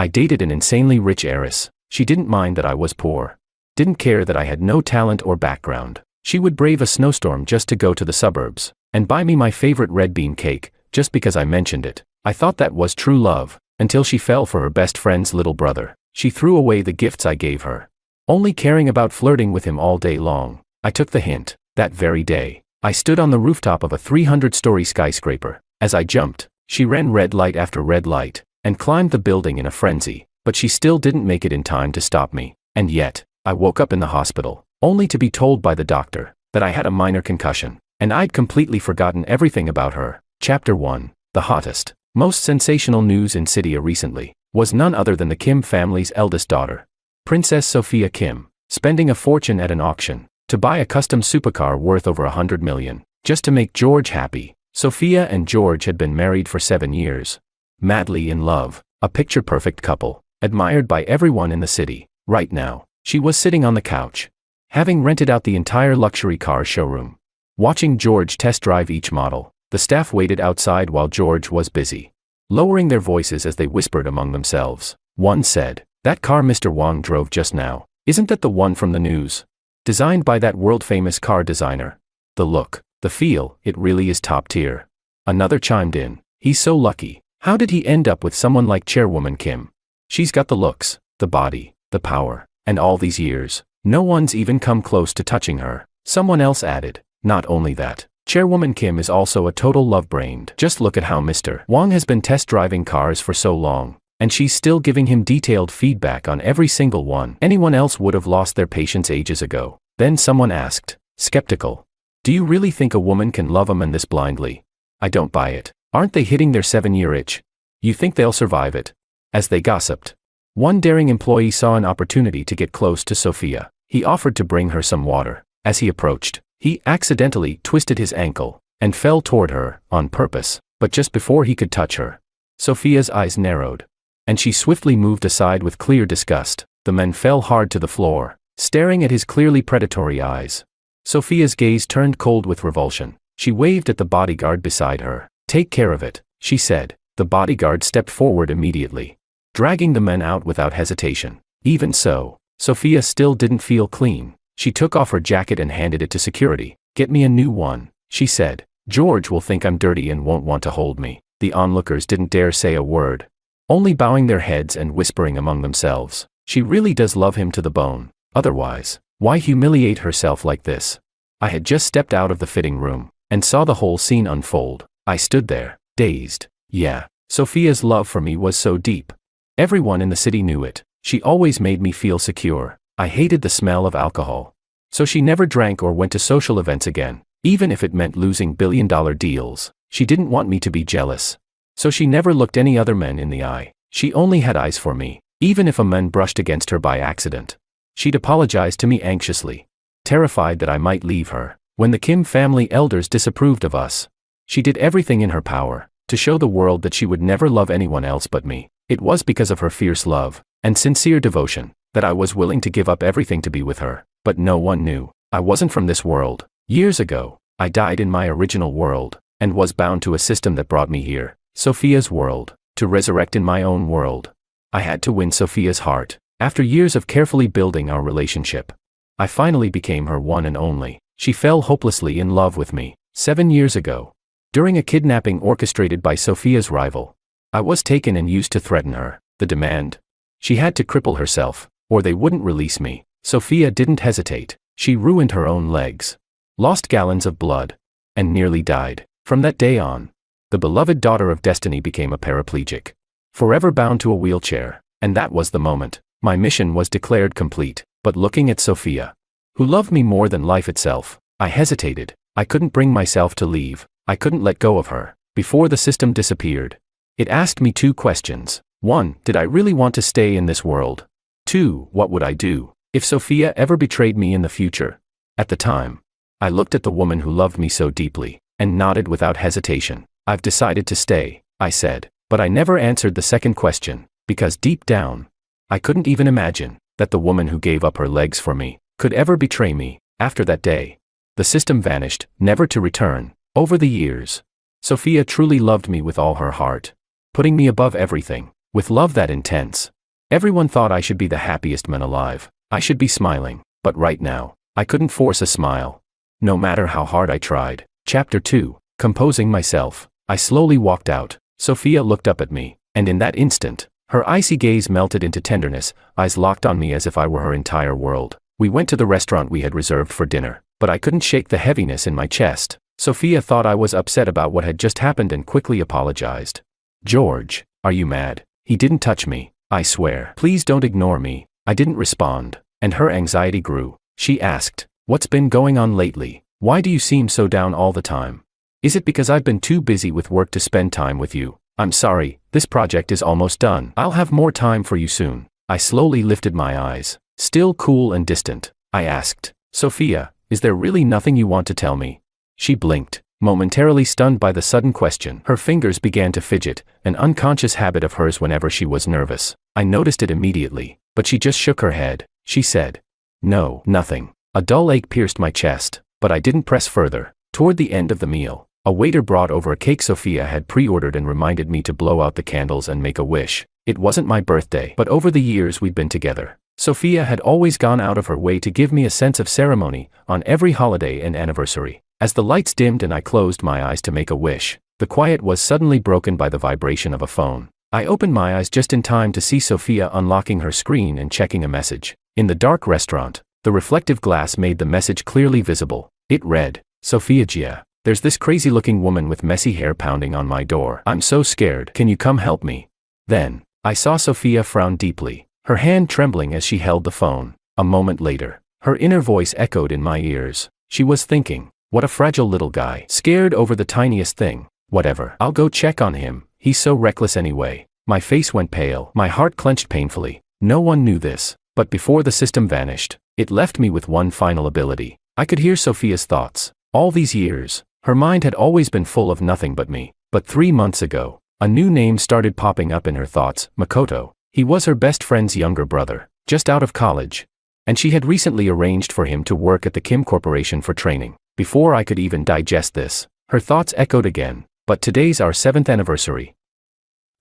I dated an insanely rich heiress. She didn't mind that I was poor. Didn't care that I had no talent or background. She would brave a snowstorm just to go to the suburbs, and buy me my favorite red bean cake, just because I mentioned it. I thought that was true love, until she fell for her best friend's little brother. She threw away the gifts I gave her, only caring about flirting with him all day long. I took the hint. That very day, I stood on the rooftop of a 300-story skyscraper. As I jumped, she ran red light after red light, and climbed the building in a frenzy, but she still didn't make it in time to stop me. And yet, I woke up in the hospital, only to be told by the doctor that I had a minor concussion, and I'd completely forgotten everything about her. Chapter 1. The hottest, most sensational news in Cydia recently was none other than the Kim family's eldest daughter, Princess Sophia Kim, spending a fortune at an auction to buy a custom supercar worth over $100 million, just to make George happy. Sophia and George had been married for 7 years. Madly in love, a picture-perfect couple, admired by everyone in the city. Right now, she was sitting on the couch, having rented out the entire luxury car showroom. Watching George test drive each model, the staff waited outside while George was busy, lowering their voices as they whispered among themselves. One said, "That car Mr. Wang drove just now, isn't that the one from the news? Designed by that world-famous car designer. The look, the feel, it really is top tier." Another chimed in, "He's so lucky. How did he end up with someone like Chairwoman Kim? She's got the looks, the body, the power, and all these years, no one's even come close to touching her." Someone else added, "Not only that, Chairwoman Kim is also a total love brain. Just look at how Mr. Wang has been test driving cars for so long, and she's still giving him detailed feedback on every single one. Anyone else would have lost their patience ages ago." Then someone asked, skeptical, "Do you really think a woman can love a man this blindly? I don't buy it. Aren't they hitting their 7-year itch? You think they'll survive it?" As they gossiped, one daring employee saw an opportunity to get close to Sophia. He offered to bring her some water. As he approached, he accidentally twisted his ankle and fell toward her, on purpose. But just before he could touch her, Sophia's eyes narrowed, and she swiftly moved aside with clear disgust. The man fell hard to the floor, staring at his clearly predatory eyes. Sophia's gaze turned cold with revulsion. She waved at the bodyguard beside her. "Take care of it," she said. The bodyguard stepped forward immediately, dragging the man out without hesitation. Even so, Sophia still didn't feel clean. She took off her jacket and handed it to security. "Get me a new one," she said. "George will think I'm dirty and won't want to hold me." The onlookers didn't dare say a word, only bowing their heads and whispering among themselves. She really does love him to the bone. Otherwise, why humiliate herself like this? I had just stepped out of the fitting room and saw the whole scene unfold. I stood there, dazed. Yeah, Sophia's love for me was so deep. Everyone in the city knew it. She always made me feel secure. I hated the smell of alcohol. So she never drank or went to social events again, even if it meant losing billion-dollar deals. She didn't want me to be jealous. So she never looked any other men in the eye. She only had eyes for me, even if a man brushed against her by accident. She'd apologize to me anxiously, terrified that I might leave her. When the Kim family elders disapproved of us, she did everything in her power to show the world that she would never love anyone else but me. It was because of her fierce love and sincere devotion that I was willing to give up everything to be with her. But no one knew. I wasn't from this world. Years ago, I died in my original world, and was bound to a system that brought me here, Sophia's world, to resurrect in my own world. I had to win Sophia's heart. After years of carefully building our relationship, I finally became her one and only. She fell hopelessly in love with me. 7 years ago, during a kidnapping orchestrated by Sophia's rival, I was taken and used to threaten her. The demand: she had to cripple herself, or they wouldn't release me. Sophia didn't hesitate. She ruined her own legs, lost gallons of blood, and nearly died. From that day on, the beloved daughter of destiny became a paraplegic, forever bound to a wheelchair. And that was the moment my mission was declared complete. But looking at Sophia, who loved me more than life itself, I hesitated. I couldn't bring myself to leave. I couldn't let go of her. Before the system disappeared, it asked me 2 questions. 1, did I really want to stay in this world? 2, what would I do if Sophia ever betrayed me in the future? At the time, I looked at the woman who loved me so deeply, and nodded without hesitation. "I've decided to stay," I said. But I never answered the second question, because deep down, I couldn't even imagine that the woman who gave up her legs for me could ever betray me. After that day, the system vanished, never to return. Over the years, Sophia truly loved me with all her heart, putting me above everything. With love that intense. Everyone thought I should be the happiest man alive. I should be smiling. But right now, I couldn't force a smile. No matter how hard I tried. Chapter 2. Composing myself. I slowly walked out. Sophia looked up at me, and in that instant, her icy gaze melted into tenderness, eyes locked on me as if I were her entire world. We went to the restaurant we had reserved for dinner, but I couldn't shake the heaviness in my chest. Sophia thought I was upset about what had just happened and quickly apologized. George, are you mad? He didn't touch me, I swear. Please don't ignore me. I didn't respond, and her anxiety grew. She asked, what's been going on lately? Why do you seem so down all the time? Is it because I've been too busy with work to spend time with you? I'm sorry, this project is almost done. I'll have more time for you soon. I slowly lifted my eyes. Still cool and distant, I asked, Sophia, is there really nothing you want to tell me? She blinked, momentarily stunned by the sudden question. Her fingers began to fidget, an unconscious habit of hers whenever she was nervous. I noticed it immediately, but she just shook her head. She said, no, nothing. A dull ache pierced my chest, but I didn't press further. Toward the end of the meal, a waiter brought over a cake Sophia had pre-ordered and reminded me to blow out the candles and make a wish. It wasn't my birthday, but over the years we'd been together, Sophia had always gone out of her way to give me a sense of ceremony on every holiday and anniversary. As the lights dimmed and I closed my eyes to make a wish, the quiet was suddenly broken by the vibration of a phone. I opened my eyes just in time to see Sophia unlocking her screen and checking a message. In the dark restaurant, the reflective glass made the message clearly visible. It read, Sophia Gia, there's this crazy-looking woman with messy hair pounding on my door. I'm so scared. Can you come help me? Then, I saw Sophia frown deeply, her hand trembling as she held the phone. A moment later, her inner voice echoed in my ears. She was thinking, what a fragile little guy, scared over the tiniest thing. Whatever, I'll go check on him, he's so reckless anyway. My face went pale, my heart clenched painfully. No one knew this, but before the system vanished, it left me with one final ability. I could hear Sophia's thoughts. All these years, her mind had always been full of nothing but me. But 3 months ago, a new name started popping up in her thoughts, Makoto. He was her best friend's younger brother, just out of college. And she had recently arranged for him to work at the Kim Corporation for training. Before I could even digest this, her thoughts echoed again. But today's our 7th anniversary.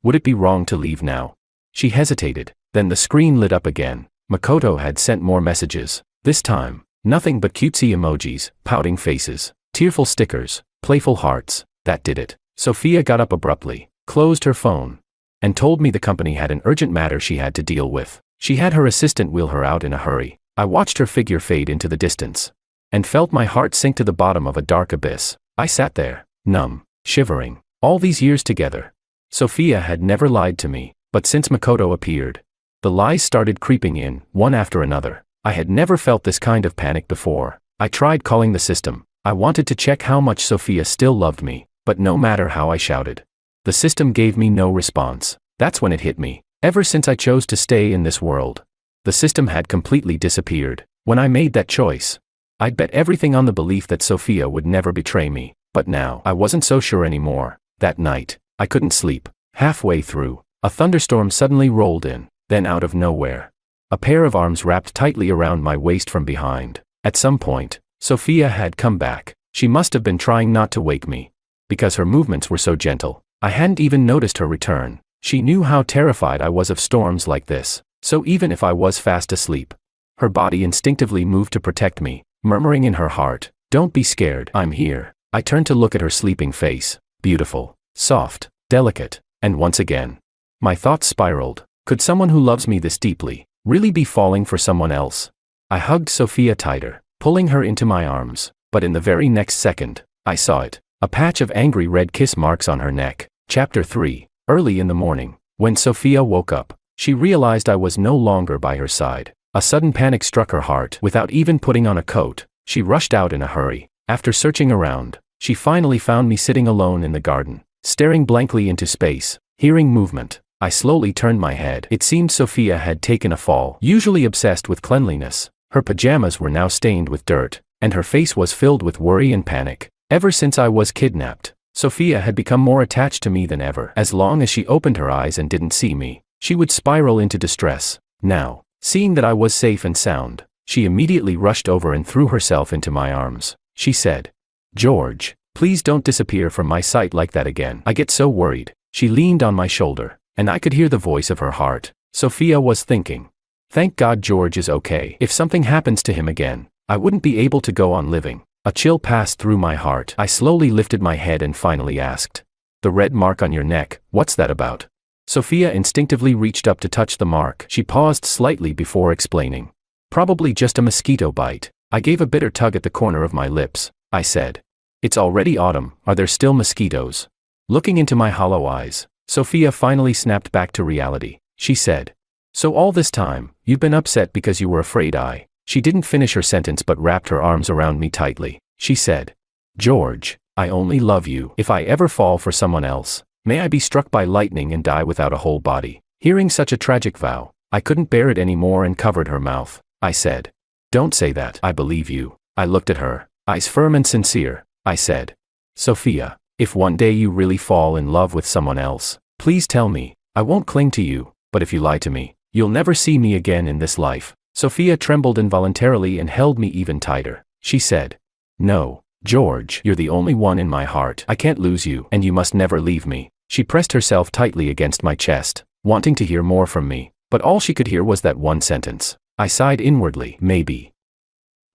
Would it be wrong to leave now? She hesitated, then the screen lit up again. Makoto had sent more messages. This time, nothing but cutesy emojis, pouting faces, tearful stickers, playful hearts. That did it. Sophia got up abruptly, closed her phone, and told me the company had an urgent matter she had to deal with. She had her assistant wheel her out in a hurry. I watched her figure fade into the distance, and felt my heart sink to the bottom of a dark abyss. I sat there, numb, shivering. All these years together, Sophia had never lied to me, but since Makoto appeared, the lies started creeping in, one after another. I had never felt this kind of panic before. I tried calling the system. I wanted to check how much Sophia still loved me, but no matter how I shouted, the system gave me no response. That's when it hit me. Ever since I chose to stay in this world, the system had completely disappeared. When I made that choice, I'd bet everything on the belief that Sophia would never betray me. But now, I wasn't so sure anymore. That night, I couldn't sleep. Halfway through, a thunderstorm suddenly rolled in. Then out of nowhere, a pair of arms wrapped tightly around my waist from behind. At some point, Sophia had come back. She must have been trying not to wake me, because her movements were so gentle. I hadn't even noticed her return. She knew how terrified I was of storms like this, so even if I was fast asleep, her body instinctively moved to protect me, murmuring in her heart, "Don't be scared, I'm here." I turned to look at her sleeping face, beautiful, soft, delicate, and once again, my thoughts spiraled. Could someone who loves me this deeply really be falling for someone else? I hugged Sophia tighter, pulling her into my arms, but in the very next second, I saw it, a patch of angry red kiss marks on her neck. Chapter 3. Early in the morning, when Sophia woke up, she realized I was no longer by her side. A sudden panic struck her heart. Without even putting on a coat, she rushed out in a hurry. After searching around, she finally found me sitting alone in the garden, staring blankly into space, hearing movement. I slowly turned my head. It seemed Sophia had taken a fall. Usually obsessed with cleanliness, her pajamas were now stained with dirt, and her face was filled with worry and panic. Ever since I was kidnapped, Sophia had become more attached to me than ever. As long as she opened her eyes and didn't see me, she would spiral into distress. Now, seeing that I was safe and sound, she immediately rushed over and threw herself into my arms. She said, "George, please don't disappear from my sight like that again. I get so worried." She leaned on my shoulder, and I could hear the voice of her heart. Sophia was thinking. Thank God George is okay. If something happens to him again, I wouldn't be able to go on living. A chill passed through my heart. I slowly lifted my head and finally asked. The red mark on your neck, what's that about? Sophia instinctively reached up to touch the mark. She paused slightly before explaining. Probably just a mosquito bite. I gave a bitter tug at the corner of my lips. I said. It's already autumn, are there still mosquitoes? Looking into my hollow eyes, Sophia finally snapped back to reality. She said. So all this time, you've been upset because you were afraid I. She didn't finish her sentence but wrapped her arms around me tightly. She said. George, I only love you. If I ever fall for someone else, may I be struck by lightning and die without a whole body. Hearing such a tragic vow, I couldn't bear it anymore and covered her mouth. I said. Don't say that. I believe you. I looked at her, eyes firm and sincere. I said. Sophia, if one day you really fall in love with someone else, please tell me. I won't cling to you, but if you lie to me, you'll never see me again in this life. Sophia trembled involuntarily and held me even tighter. She said. No, George, you're the only one in my heart. I can't lose you, and you must never leave me. She pressed herself tightly against my chest, wanting to hear more from me, but all she could hear was that one sentence. I sighed inwardly. Maybe.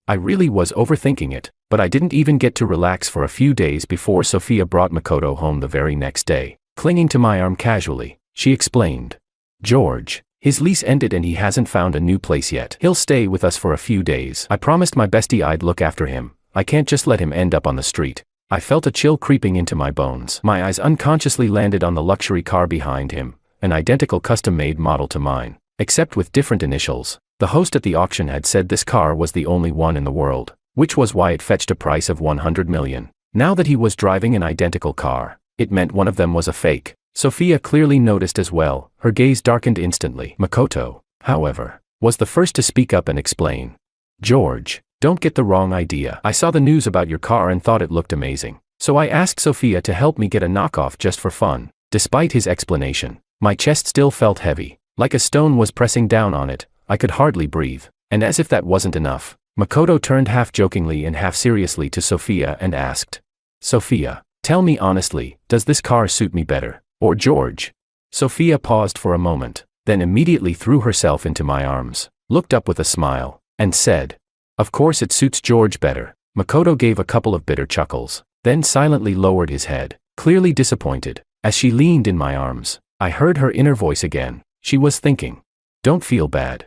I really was overthinking it, but I didn't even get to relax for a few days before Sophia brought Makoto home the very next day. Clinging to my arm casually, she explained. George, his lease ended and he hasn't found a new place yet. He'll stay with us for a few days. I promised my bestie I'd look after him. I can't just let him end up on the street. I felt a chill creeping into my bones. My eyes unconsciously landed on the luxury car behind him, an identical custom-made model to mine, except with different initials. The host at the auction had said this car was the only one in the world, which was why it fetched a price of $100 million. Now that he was driving an identical car, it meant one of them was a fake. Sophia clearly noticed as well. Her gaze darkened instantly. Makoto, however, was the first to speak up and explain. George, don't get the wrong idea. I saw the news about your car and thought it looked amazing. So I asked Sophia to help me get a knockoff just for fun. Despite his explanation, my chest still felt heavy, like a stone was pressing down on it. I could hardly breathe, and as if that wasn't enough, Makoto turned half jokingly and half seriously to Sophia and asked, Sophia, tell me honestly, does this car suit me better, or George? Sophia paused for a moment, then immediately threw herself into my arms, looked up with a smile, and said, Of course it suits George better. Makoto gave a couple of bitter chuckles, then silently lowered his head, clearly disappointed. As she leaned in my arms, I heard her inner voice again. She was thinking, Don't feel bad.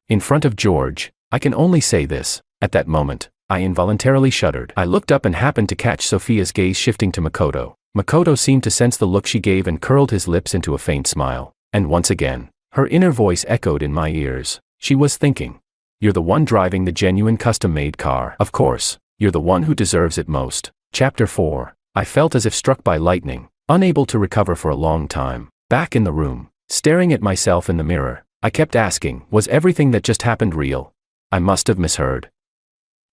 In front of George, I can only say this. At that moment, I involuntarily shuddered. I looked up and happened to catch Sophia's gaze shifting to Makoto. Makoto seemed to sense the look she gave and curled his lips into a faint smile. And once again, her inner voice echoed in my ears. She was thinking, You're the one driving the genuine custom-made car. Of course, you're the one who deserves it most. Chapter 4. I felt as if struck by lightning, unable to recover for a long time. Back in the room, staring at myself in the mirror, I kept asking, was everything that just happened real? I must have misheard.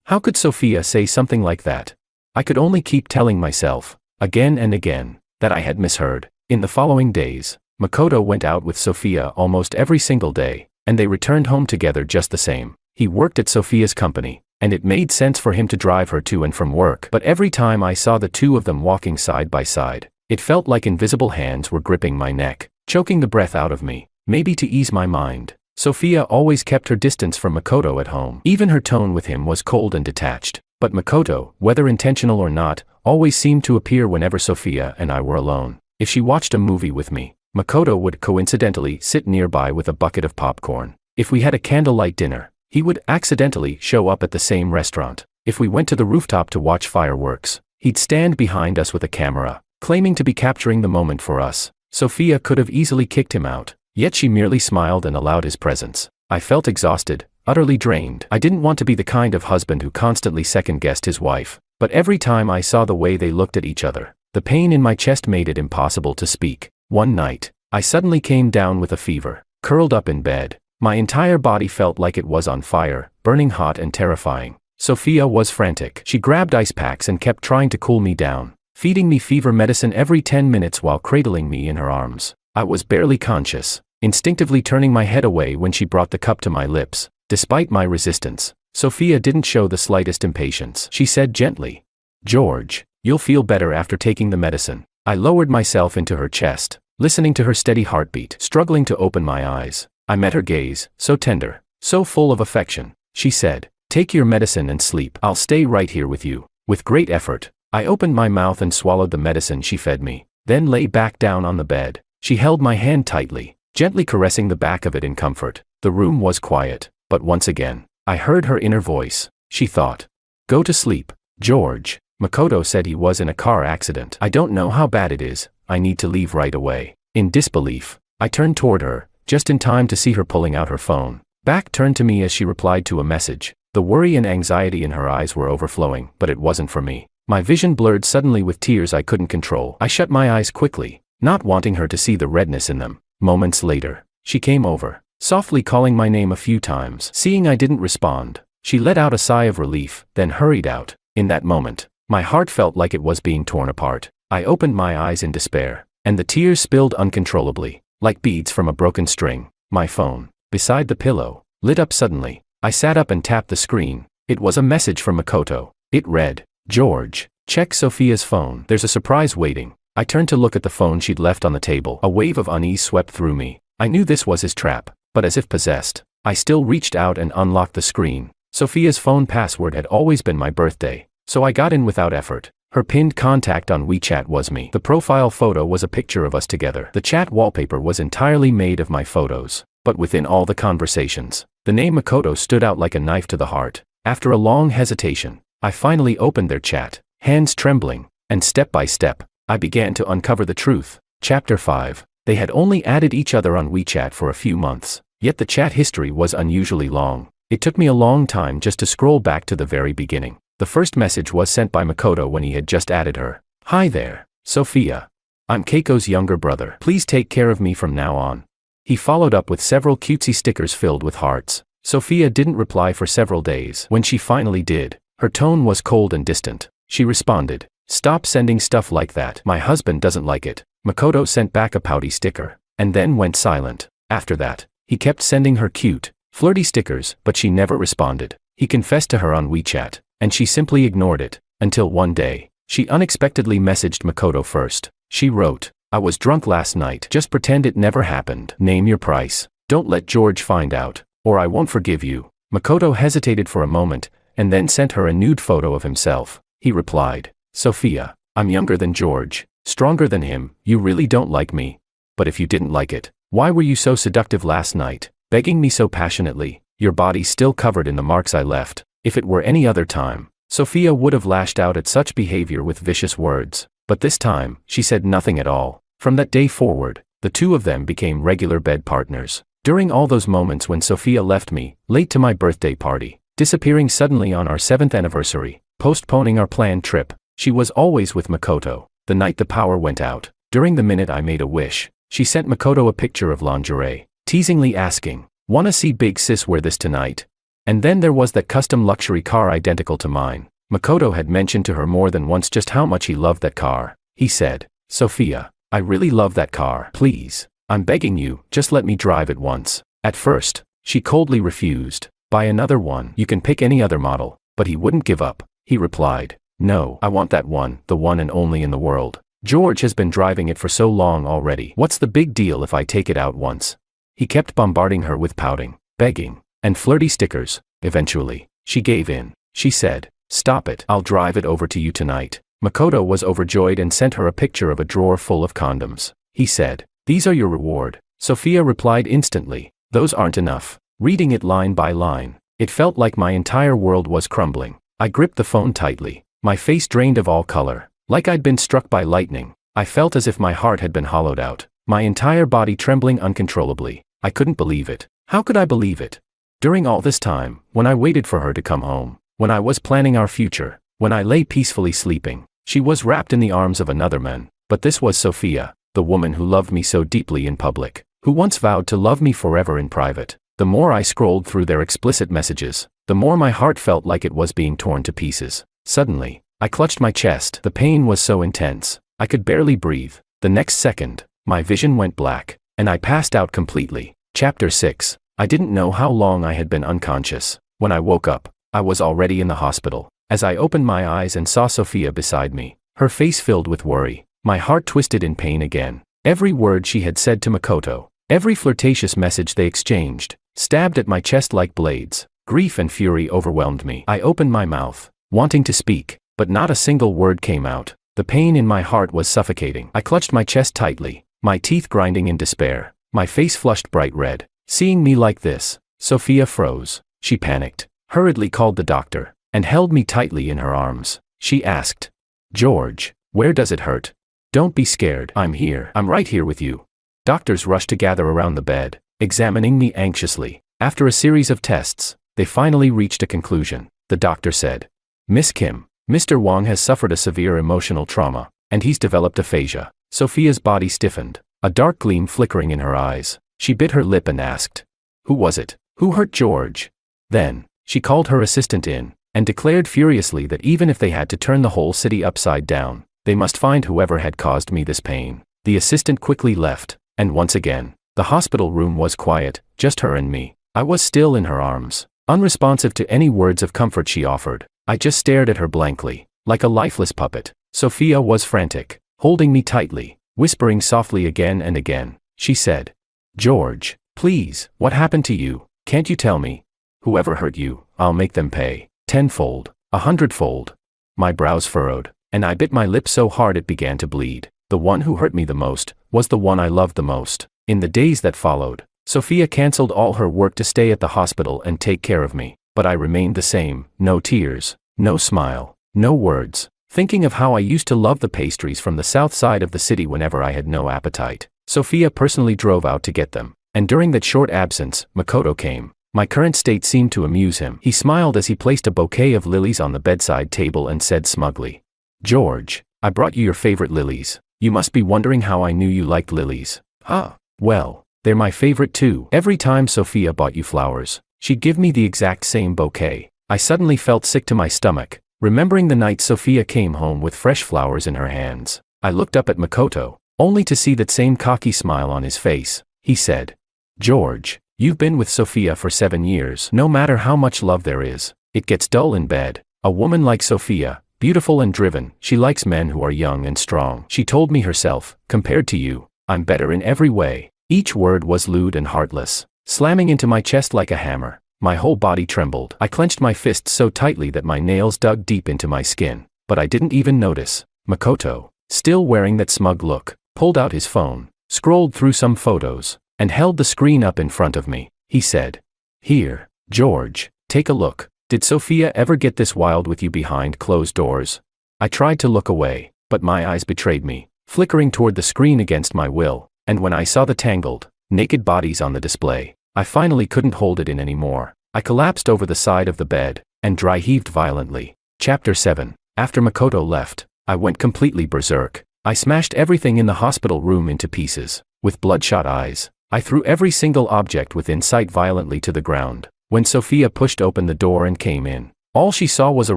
How could Sophia say something like that? I could only keep telling myself, again and again, that I had misheard. In the following days, Makoto went out with Sophia almost every single day, and they returned home together just the same. He worked at Sophia's company, and it made sense for him to drive her to and from work. But every time I saw the two of them walking side by side, it felt like invisible hands were gripping my neck, choking the breath out of me. Maybe to ease my mind, Sophia always kept her distance from Makoto at home. Even her tone with him was cold and detached. But Makoto, whether intentional or not, always seemed to appear whenever Sophia and I were alone. If she watched a movie with me, Makoto would coincidentally sit nearby with a bucket of popcorn. If we had a candlelight dinner, he would accidentally show up at the same restaurant. If we went to the rooftop to watch fireworks, he'd stand behind us with a camera, claiming to be capturing the moment for us. Sophia could have easily kicked him out. Yet she merely smiled and allowed his presence. I felt exhausted, utterly drained. I didn't want to be the kind of husband who constantly second-guessed his wife, but every time I saw the way they looked at each other, the pain in my chest made it impossible to speak. One night, I suddenly came down with a fever, curled up in bed. My entire body felt like it was on fire, burning hot and terrifying. Sophia was frantic. She grabbed ice packs and kept trying to cool me down, feeding me fever medicine every 10 minutes while cradling me in her arms. I was barely conscious, instinctively turning my head away when she brought the cup to my lips. Despite my resistance, Sophia didn't show the slightest impatience. She said gently, George, you'll feel better after taking the medicine. I lowered myself into her chest, listening to her steady heartbeat, struggling to open my eyes. I met her gaze, so tender, so full of affection. She said, "Take your medicine and sleep. I'll stay right here with you." With great effort, I opened my mouth and swallowed the medicine she fed me, then lay back down on the bed. She held my hand tightly, gently caressing the back of it in comfort. The room was quiet, but once again, I heard her inner voice. She thought, "Go to sleep, George. Makoto said he was in a car accident. I don't know how bad it is. I need to leave right away." In disbelief, I turned toward her, just in time to see her pulling out her phone. Back turned to me as she replied to a message. The worry and anxiety in her eyes were overflowing, but it wasn't for me. My vision blurred suddenly with tears I couldn't control. I shut my eyes quickly, not wanting her to see the redness in them. Moments later, she came over, softly calling my name a few times. Seeing I didn't respond, she let out a sigh of relief, then hurried out. In that moment, my heart felt like it was being torn apart. I opened my eyes in despair, and the tears spilled uncontrollably, like beads from a broken string. My phone, beside the pillow, lit up suddenly. I sat up and tapped the screen. It was a message from Makoto. It read, "George, check Sophia's phone. There's a surprise waiting." I turned to look at the phone she'd left on the table. A wave of unease swept through me. I knew this was his trap, but as if possessed, I still reached out and unlocked the screen. Sophia's phone password had always been my birthday, so I got in without effort. Her pinned contact on WeChat was me. The profile photo was a picture of us together. The chat wallpaper was entirely made of my photos, but within all the conversations, the name Makoto stood out like a knife to the heart. After a long hesitation, I finally opened their chat, hands trembling, and step by step, I began to uncover the truth. Chapter 5. They had only added each other on WeChat for a few months, yet the chat history was unusually long. It took me a long time just to scroll back to the very beginning. The first message was sent by Makoto when he had just added her. "Hi there, Sophia. I'm Keiko's younger brother. Please take care of me from now on." He followed up with several cutesy stickers filled with hearts. Sophia didn't reply for several days. When she finally did, her tone was cold and distant. She responded, "Stop sending stuff like that. My husband doesn't like it." Makoto sent back a pouty sticker, and then went silent. After that, he kept sending her cute, flirty stickers, but she never responded. He confessed to her on WeChat, and she simply ignored it, until one day, she unexpectedly messaged Makoto first. She wrote, "I was drunk last night. Just pretend it never happened. Name your price. Don't let George find out, or I won't forgive you." Makoto hesitated for a moment, and then sent her a nude photo of himself. He replied, "Sophia, I'm younger than George, stronger than him. You really don't like me. But if you didn't like it, why were you so seductive last night, begging me so passionately? Your body still covered in the marks I left." If it were any other time, Sophia would have lashed out at such behavior with vicious words. But this time, she said nothing at all. From that day forward, the two of them became regular bed partners. During all those moments when Sophia left me, late to my birthday party, disappearing suddenly on our 7th anniversary, postponing our planned trip, she was always with Makoto. The night the power went out, during the minute I made a wish, she sent Makoto a picture of lingerie, teasingly asking, "Wanna see big sis wear this tonight?" And then there was that custom luxury car identical to mine. Makoto had mentioned to her more than once just how much he loved that car. He said, "Sophia, I really love that car. Please, I'm begging you, just let me drive it once." At first, she coldly refused. "Buy another one. You can pick any other model." But he wouldn't give up. He replied, "No, I want that one, the one and only in the world. George has been driving it for so long already. What's the big deal if I take it out once?" He kept bombarding her with pouting, begging, and flirty stickers. Eventually, she gave in. She said, "Stop it. I'll drive it over to you tonight." Makoto was overjoyed and sent her a picture of a drawer full of condoms. He said, "These are your reward." Sophia replied instantly, "Those aren't enough." Reading it line by line, it felt like my entire world was crumbling. I gripped the phone tightly, my face drained of all color, like I'd been struck by lightning. I felt as if my heart had been hollowed out, my entire body trembling uncontrollably. I couldn't believe it. How could I believe it? During all this time, when I waited for her to come home, when I was planning our future, when I lay peacefully sleeping, she was wrapped in the arms of another man. But this was Sophia, the woman who loved me so deeply in public, who once vowed to love me forever in private. The more I scrolled through their explicit messages, the more my heart felt like it was being torn to pieces. Suddenly, I clutched my chest. The pain was so intense, I could barely breathe. The next second, my vision went black, and I passed out completely. Chapter 6. I didn't know how long I had been unconscious. When I woke up, I was already in the hospital. As I opened my eyes and saw Sophia beside me, her face filled with worry, my heart twisted in pain again. Every word she had said to Makoto, every flirtatious message they exchanged, stabbed at my chest like blades. Grief and fury overwhelmed me. I opened my mouth, wanting to speak, but not a single word came out. The pain in my heart was suffocating. I clutched my chest tightly, my teeth grinding in despair, my face flushed bright red. Seeing me like this, Sophia froze. She panicked, hurriedly called the doctor, and held me tightly in her arms. She asked, "George, where does it hurt? Don't be scared. I'm here. I'm right here with you." Doctors rushed to gather around the bed, examining me anxiously. After a series of tests, they finally reached a conclusion. The doctor said, "Miss Kim, Mr. Wong has suffered a severe emotional trauma, and he's developed aphasia." Sophia's body stiffened, a dark gleam flickering in her eyes. She bit her lip and asked, "Who was it? Who hurt George?" Then, she called her assistant in, and declared furiously that even if they had to turn the whole city upside down, they must find whoever had caused me this pain. The assistant quickly left, and once again, the hospital room was quiet, just her and me. I was still in her arms, unresponsive to any words of comfort she offered. I just stared at her blankly, like a lifeless puppet. Sophia was frantic, holding me tightly, whispering softly again and again. She said, "George, please, what happened to you? Can't you tell me? Whoever hurt you, I'll make them pay. 10-fold, 100-fold. My brows furrowed, and I bit my lip so hard it began to bleed. The one who hurt me the most was the one I loved the most. In the days that followed, Sophia canceled all her work to stay at the hospital and take care of me, but I remained the same. No tears, no smile, no words, thinking of how I used to love the pastries from the south side of the city whenever I had no appetite. Sophia personally drove out to get them, and during that short absence, Makoto came. My current state seemed to amuse him. He smiled as he placed a bouquet of lilies on the bedside table and said smugly, "George, I brought you your favorite lilies. You must be wondering how I knew you liked lilies. Huh? Well, they're my favorite too." Every time Sophia bought you flowers, she'd give me the exact same bouquet. I suddenly felt sick to my stomach, remembering the night Sophia came home with fresh flowers in her hands. I looked up at Makoto, only to see that same cocky smile on his face. He said, "George, you've been with Sophia for 7 years. No matter how much love there is, it gets dull in bed. A woman like Sophia, beautiful and driven, she likes men who are young and strong. She told me herself, compared to you, I'm better in every way." Each word was lewd and heartless, slamming into my chest like a hammer. My whole body trembled. I clenched my fists so tightly that my nails dug deep into my skin, but I didn't even notice. Makoto, still wearing that smug look, pulled out his phone, scrolled through some photos, and held the screen up in front of me. He said, "Here, George, take a look. Did Sophia ever get this wild with you behind closed doors?" I tried to look away, but my eyes betrayed me, flickering toward the screen against my will, and when I saw the tangled, naked bodies on the display, I finally couldn't hold it in anymore. I collapsed over the side of the bed, and dry heaved violently. Chapter 7. After Makoto left, I went completely berserk. I smashed everything in the hospital room into pieces. With bloodshot eyes, I threw every single object within sight violently to the ground. When Sophia pushed open the door and came in, all she saw was a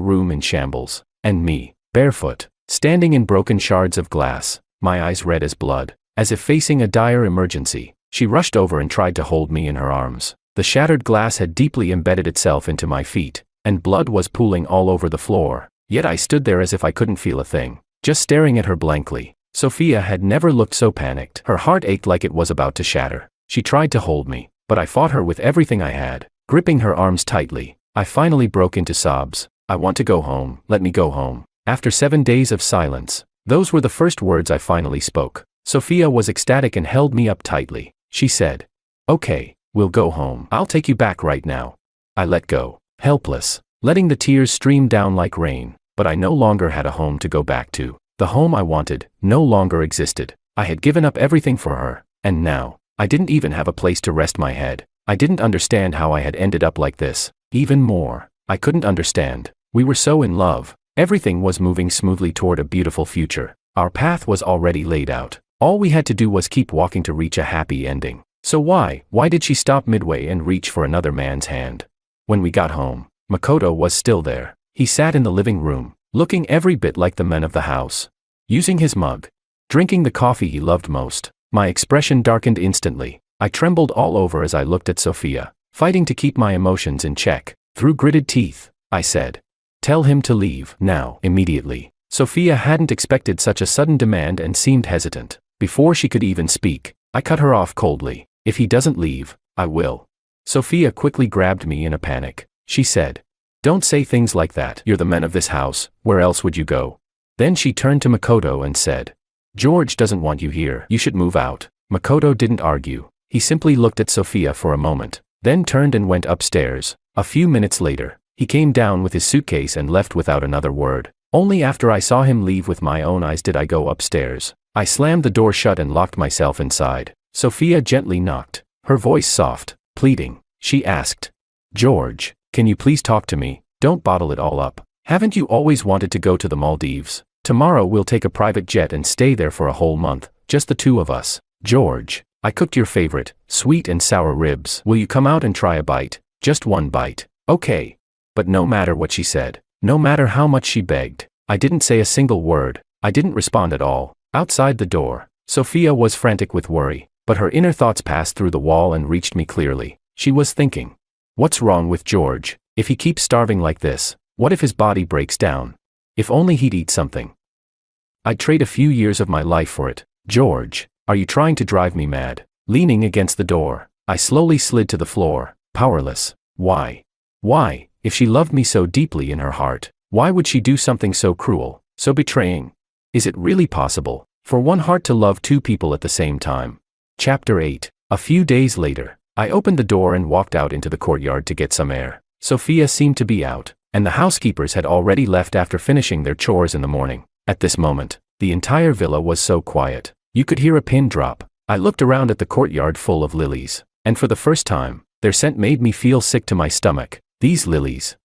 room in shambles, and me, barefoot, standing in broken shards of glass, my eyes red as blood, as if facing a dire emergency. She rushed over and tried to hold me in her arms. The shattered glass had deeply embedded itself into my feet, and blood was pooling all over the floor. Yet I stood there as if I couldn't feel a thing, just staring at her blankly. Sophia had never looked so panicked. Her heart ached like it was about to shatter. She tried to hold me, but I fought her with everything I had, gripping her arms tightly. I finally broke into sobs. "I want to go home. Let me go home." After 7 days of silence, those were the first words I finally spoke. Sophia was ecstatic and held me up tightly. She said, "Okay, we'll go home. I'll take you back right now." I let go, helpless, letting the tears stream down like rain, but I no longer had a home to go back to. The home I wanted no longer existed. I had given up everything for her, and now, I didn't even have a place to rest my head. I didn't understand how I had ended up like this. Even more, I couldn't understand. We were so in love. Everything was moving smoothly toward a beautiful future. Our path was already laid out. All we had to do was keep walking to reach a happy ending. So why did she stop midway and reach for another man's hand? When we got home, Makoto was still there. He sat in the living room, looking every bit like the men of the house. Using his mug, drinking the coffee he loved most. My expression darkened instantly. I trembled all over as I looked at Sophia, fighting to keep my emotions in check. Through gritted teeth, I said, "Tell him to leave, now, immediately." Sophia hadn't expected such a sudden demand and seemed hesitant. Before she could even speak, I cut her off coldly. If he doesn't leave, I will. Sophia quickly grabbed me in a panic. She said, "Don't say things like that. You're the man of this house, where else would you go?" Then she turned to Makoto and said, "George doesn't want you here. You should move out." Makoto didn't argue. He simply looked at Sophia for a moment, then turned and went upstairs. A few minutes later, he came down with his suitcase and left without another word. Only after I saw him leave with my own eyes did I go upstairs. I slammed the door shut and locked myself inside. Sophia gently knocked, her voice soft, pleading. She asked, "George, can you please talk to me? Don't bottle it all up. Haven't you always wanted to go to the Maldives? Tomorrow we'll take a private jet and stay there for a whole month, just the two of us. George, I cooked your favorite, sweet and sour ribs. Will you come out and try a bite? Just one bite." "Okay." But no matter what she said, no matter how much she begged, I didn't say a single word. I didn't respond at all. Outside the door, Sophia was frantic with worry, but her inner thoughts passed through the wall and reached me clearly. She was thinking, what's wrong with George? If he keeps starving like this, what if his body breaks down? If only he'd eat something. I'd trade a few years of my life for it. "George, are you trying to drive me mad?" Leaning against the door, I slowly slid to the floor, powerless. Why? Why, if she loved me so deeply in her heart, why would she do something so cruel, so betraying? Is it really possible for one heart to love two people at the same time? Chapter 8. A few days later, I opened the door and walked out into the courtyard to get some air. Sophia seemed to be out, and the housekeepers had already left after finishing their chores in the morning. At this moment, the entire villa was so quiet, you could hear a pin drop. I looked around at the courtyard full of lilies, and for the first time, their scent made me feel sick to my stomach. These lilies.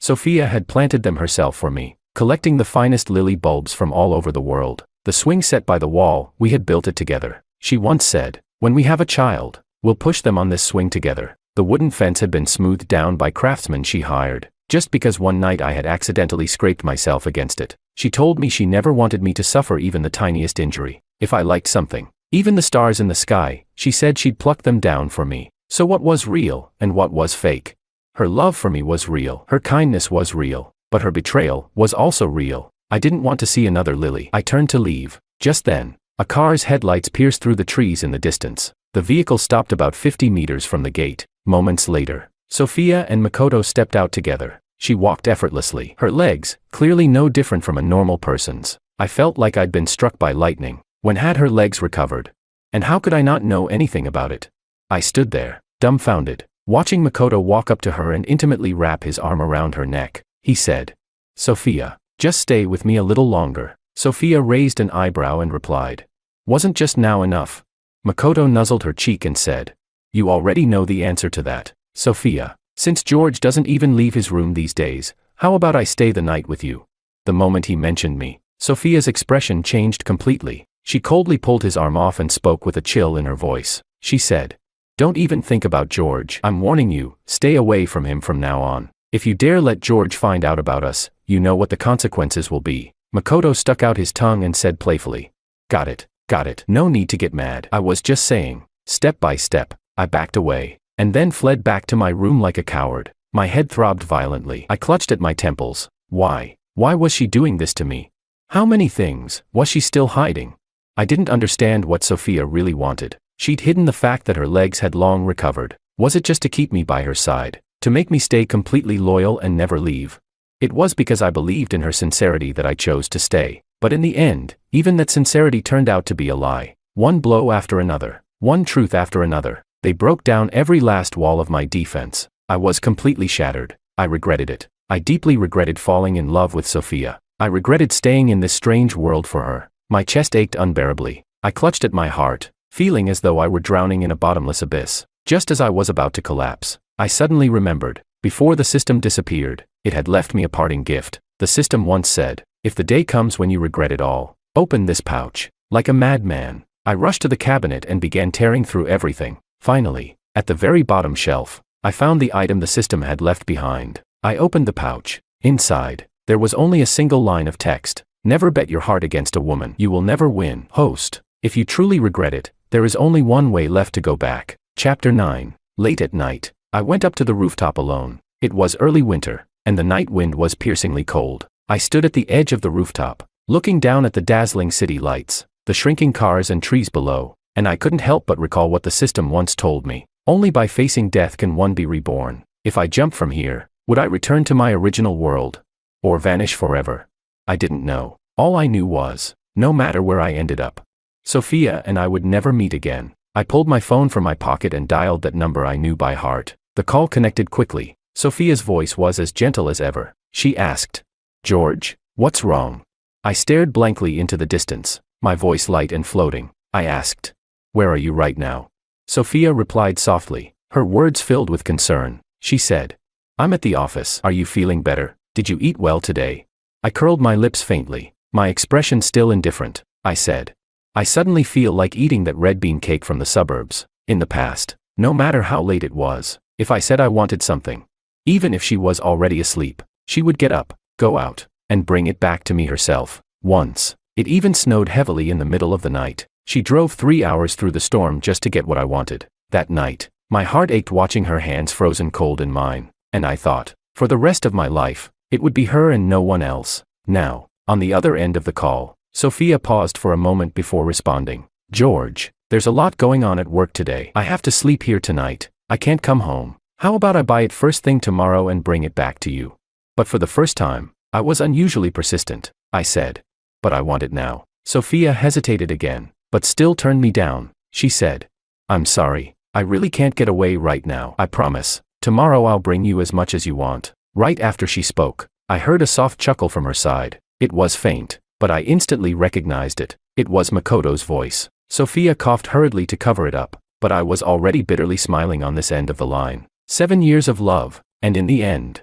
Sophia had planted them herself for me, collecting the finest lily bulbs from all over the world. The swing set by the wall, we had built it together. She once said, "When we have a child, we'll push them on this swing together." The wooden fence had been smoothed down by craftsmen she hired, just because one night I had accidentally scraped myself against it. She told me she never wanted me to suffer even the tiniest injury. If I liked something, even the stars in the sky, she said she'd pluck them down for me. So what was real, and what was fake? Her love for me was real, her kindness was real, but her betrayal was also real. I didn't want to see another lily. I turned to leave. Just then, a car's headlights pierced through the trees in the distance. The vehicle stopped about 50 meters from the gate. Moments later, Sophia and Makoto stepped out together. She walked effortlessly, her legs, clearly no different from a normal person's. I felt like I'd been struck by lightning. When had her legs recovered? And how could I not know anything about it? I stood there, dumbfounded, watching Makoto walk up to her and intimately wrap his arm around her neck. He said, "Sophia, just stay with me a little longer." Sophia raised an eyebrow and replied, "Wasn't just now enough?" Makoto nuzzled her cheek and said, "You already know the answer to that, Sophia. Since George doesn't even leave his room these days, how about I stay the night with you?" The moment he mentioned me, Sophia's expression changed completely. She coldly pulled his arm off and spoke with a chill in her voice. She said, "Don't even think about George. I'm warning you, stay away from him from now on. If you dare let George find out about us, you know what the consequences will be." Makoto stuck out his tongue and said playfully, Got it. No need to get mad. I was just saying." Step by step, I backed away, and then fled back to my room like a coward. My head throbbed violently. I clutched at my temples. Why? Why was she doing this to me? How many things was she still hiding? I didn't understand what Sophia really wanted. She'd hidden the fact that her legs had long recovered. Was it just to keep me by her side? To make me stay completely loyal and never leave? It was because I believed in her sincerity that I chose to stay. But in the end, even that sincerity turned out to be a lie. One blow after another, one truth after another, they broke down every last wall of my defense. I was completely shattered. I regretted it. I deeply regretted falling in love with Sophia. I regretted staying in this strange world for her. My chest ached unbearably. I clutched at my heart, feeling as though I were drowning in a bottomless abyss. Just as I was about to collapse, I suddenly remembered, before the system disappeared, it had left me a parting gift. The system once said, "If the day comes when you regret it all, open this pouch." Like a madman, I rushed to the cabinet and began tearing through everything. Finally, at the very bottom shelf, I found the item the system had left behind. I opened the pouch. Inside, there was only a single line of text. "Never bet your heart against a woman. You will never win. Host. If you truly regret it, there is only one way left to go back." Chapter 9. Late at night, I went up to the rooftop alone. It was early winter, and the night wind was piercingly cold. I stood at the edge of the rooftop, looking down at the dazzling city lights. the shrinking cars and trees below, and I couldn't help but recall what the system once told me. Only by facing death can one be reborn. If I jumped from here, would I return to my original world? Or vanish forever? I didn't know. All I knew was, no matter where I ended up, Sophia and I would never meet again. I pulled my phone from my pocket and dialed that number I knew by heart. The call connected quickly. Sophia's voice was as gentle as ever. She asked, "George, what's wrong?" I stared blankly into the distance, my voice light and floating. I asked, "Where are you right now?" Sophia replied softly, her words filled with concern. She said, "I'm at the office. Are you feeling better? Did you eat well today?" I curled my lips faintly, my expression still indifferent. I said, "I suddenly feel like eating that red bean cake from the suburbs." In the past, no matter how late it was, if I said I wanted something, even if she was already asleep, she would get up, go out, and bring it back to me herself. Once, it even snowed heavily in the middle of the night. She drove 3 hours through the storm just to get what I wanted. That night, my heart ached watching her hands frozen cold in mine, and I thought, for the rest of my life, it would be her and no one else. Now, on the other end of the call, Sophia paused for a moment before responding. "George, there's a lot going on at work today. I have to sleep here tonight. I can't come home. How about I buy it first thing tomorrow and bring it back to you?" But for the first time, I was unusually persistent. I said, "But I want it now." Sophia hesitated again, but still turned me down. She said, "I'm sorry, I really can't get away right now. I promise, tomorrow I'll bring you as much as you want." Right after she spoke, I heard a soft chuckle from her side. It was faint, but I instantly recognized it. It was Makoto's voice. Sophia coughed hurriedly to cover it up, but I was already bitterly smiling on this end of the line. 7 years of love, and in the end,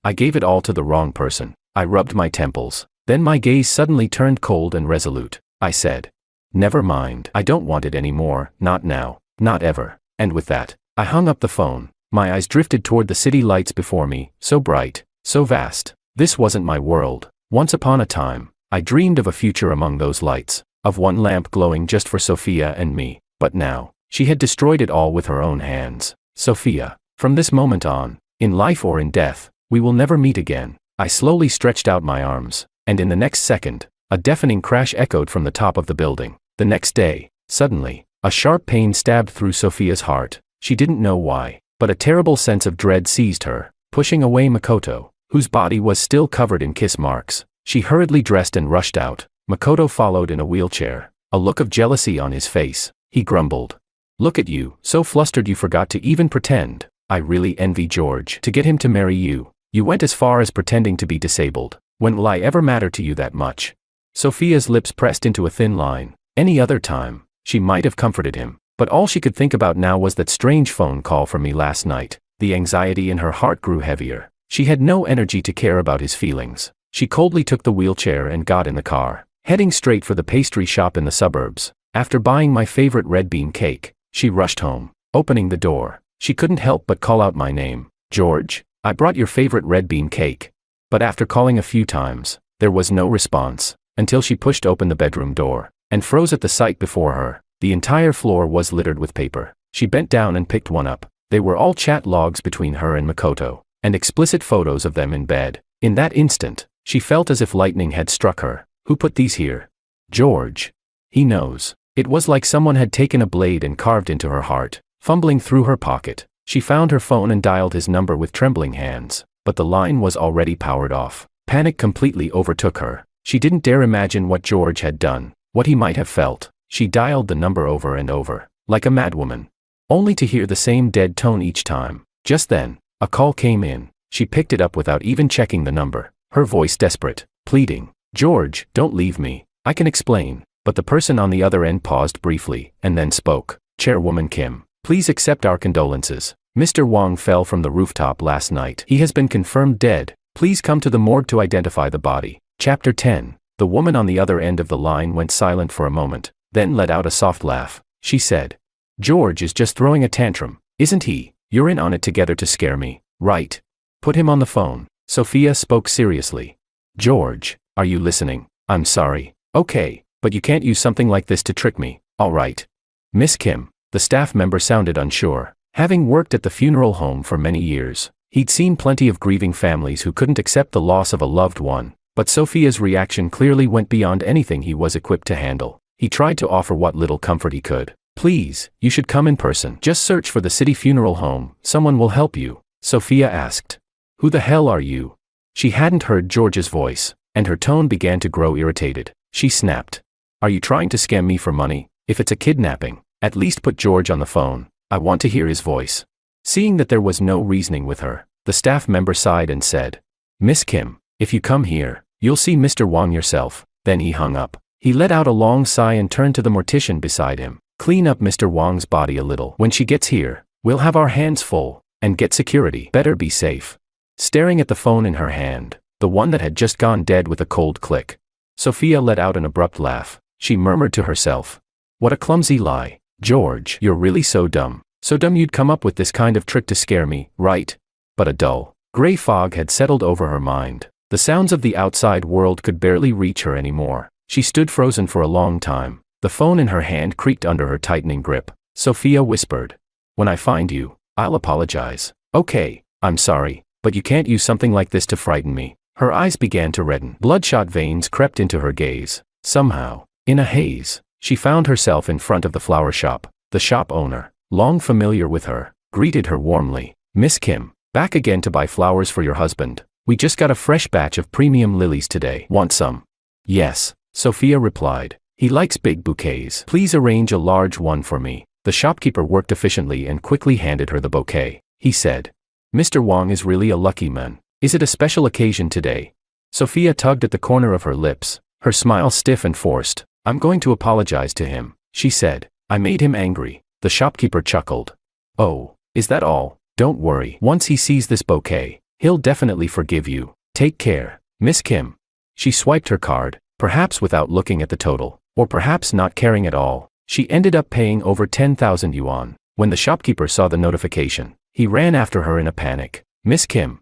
I gave it all to the wrong person. I rubbed my temples. Then my gaze suddenly turned cold and resolute. I said, "Never mind. I don't want it anymore, not now, not ever." And with that, I hung up the phone. My eyes drifted toward the city lights before me, so bright, so vast. This wasn't my world. Once upon a time, I dreamed of a future among those lights, of one lamp glowing just for Sophia and me. But now, she had destroyed it all with her own hands. "Sophia, from this moment on, in life or in death, we will never meet again." I slowly stretched out my arms, and in the next second, a deafening crash echoed from the top of the building. The next day, suddenly, a sharp pain stabbed through Sophia's heart. She didn't know why, but a terrible sense of dread seized her. Pushing away Makoto, whose body was still covered in kiss marks, she hurriedly dressed and rushed out. Makoto followed in a wheelchair, a look of jealousy on his face. He grumbled, "Look at you, so flustered you forgot to even pretend. I really envy George. To get him to marry you, you went as far as pretending to be disabled. When will I ever matter to you that much?" Sophia's lips pressed into a thin line. Any other time, she might have comforted him, but all she could think about now was that strange phone call from me last night. The anxiety in her heart grew heavier. She had no energy to care about his feelings. She coldly took the wheelchair and got in the car, heading straight for the pastry shop in the suburbs. After buying my favorite red bean cake, she rushed home. Opening the door, she couldn't help but call out my name. "George, I brought your favorite red bean cake." But after calling a few times, there was no response, until she pushed open the bedroom door, and froze at the sight before her. The entire floor was littered with paper. She bent down and picked one up. They were all chat logs between her and Makoto, and explicit photos of them in bed. In that instant, she felt as if lightning had struck her. Who put these here? George. He knows. It was like someone had taken a blade and carved into her heart. Fumbling through her pocket, she found her phone and dialed his number with trembling hands, but the line was already powered off. Panic completely overtook her. She didn't dare imagine what George had done, what he might have felt. She dialed the number over and over, like a madwoman, only to hear the same dead tone each time. Just then, a call came in. She picked it up without even checking the number, her voice desperate, pleading, "George, don't leave me. I can explain." But the person on the other end paused briefly, and then spoke. "Chairwoman Kim, please accept our condolences. Mr. Wong fell from the rooftop last night. He has been confirmed dead. Please come to the morgue to identify the body." Chapter 10. The woman on the other end of the line went silent for a moment, then let out a soft laugh. She said, "George is just throwing a tantrum, isn't he? You're in on it together to scare me, right? Put him on the phone." Sophia spoke seriously. "George, are you listening? I'm sorry. Okay, but you can't use something like this to trick me, all right?" "Miss Kim." The staff member sounded unsure. Having worked at the funeral home for many years, he'd seen plenty of grieving families who couldn't accept the loss of a loved one, but Sophia's reaction clearly went beyond anything he was equipped to handle. He tried to offer what little comfort he could. Please, you should come in person. Just search for the city funeral home, someone will help you, Sophia asked. Who the hell are you? She hadn't heard George's voice, and her tone began to grow irritated. She snapped. Are you trying to scam me for money? If it's a kidnapping, at least put George on the phone. I want to hear his voice. Seeing that there was no reasoning with her, the staff member sighed and said, Miss Kim, if you come here, you'll see Mr. Wang yourself. Then he hung up. He let out a long sigh and turned to the mortician beside him. Clean up Mr. Wang's body a little. When she gets here, we'll have our hands full, and get security. Better be safe. Staring at the phone in her hand, the one that had just gone dead with a cold click, Sophia let out an abrupt laugh. She murmured to herself, what a clumsy lie. George, you're really so dumb. So dumb you'd come up with this kind of trick to scare me, right? But a dull, gray fog had settled over her mind. The sounds of the outside world could barely reach her anymore. She stood frozen for a long time. The phone in her hand creaked under her tightening grip. Sophia whispered, when I find you, I'll apologize. Okay, I'm sorry, but you can't use something like this to frighten me. Her eyes began to redden. Bloodshot veins crept into her gaze. Somehow, in a haze, she found herself in front of the flower shop. The shop owner, long familiar with her, greeted her warmly. Miss Kim, back again to buy flowers for your husband. We just got a fresh batch of premium lilies today. Want some? Yes, Sophia replied. He likes big bouquets. Please arrange a large one for me. The shopkeeper worked efficiently and quickly handed her the bouquet. He said, Mr. Wang is really a lucky man. Is it a special occasion today? Sophia tugged at the corner of her lips, her smile stiff and forced. I'm going to apologize to him, she said. I made him angry. The shopkeeper chuckled. Oh, is that all? Don't worry. Once he sees this bouquet, he'll definitely forgive you. Take care, Miss Kim. She swiped her card, perhaps without looking at the total, or perhaps not caring at all. She ended up paying over 10,000 yuan. When the shopkeeper saw the notification, he ran after her in a panic. Miss Kim,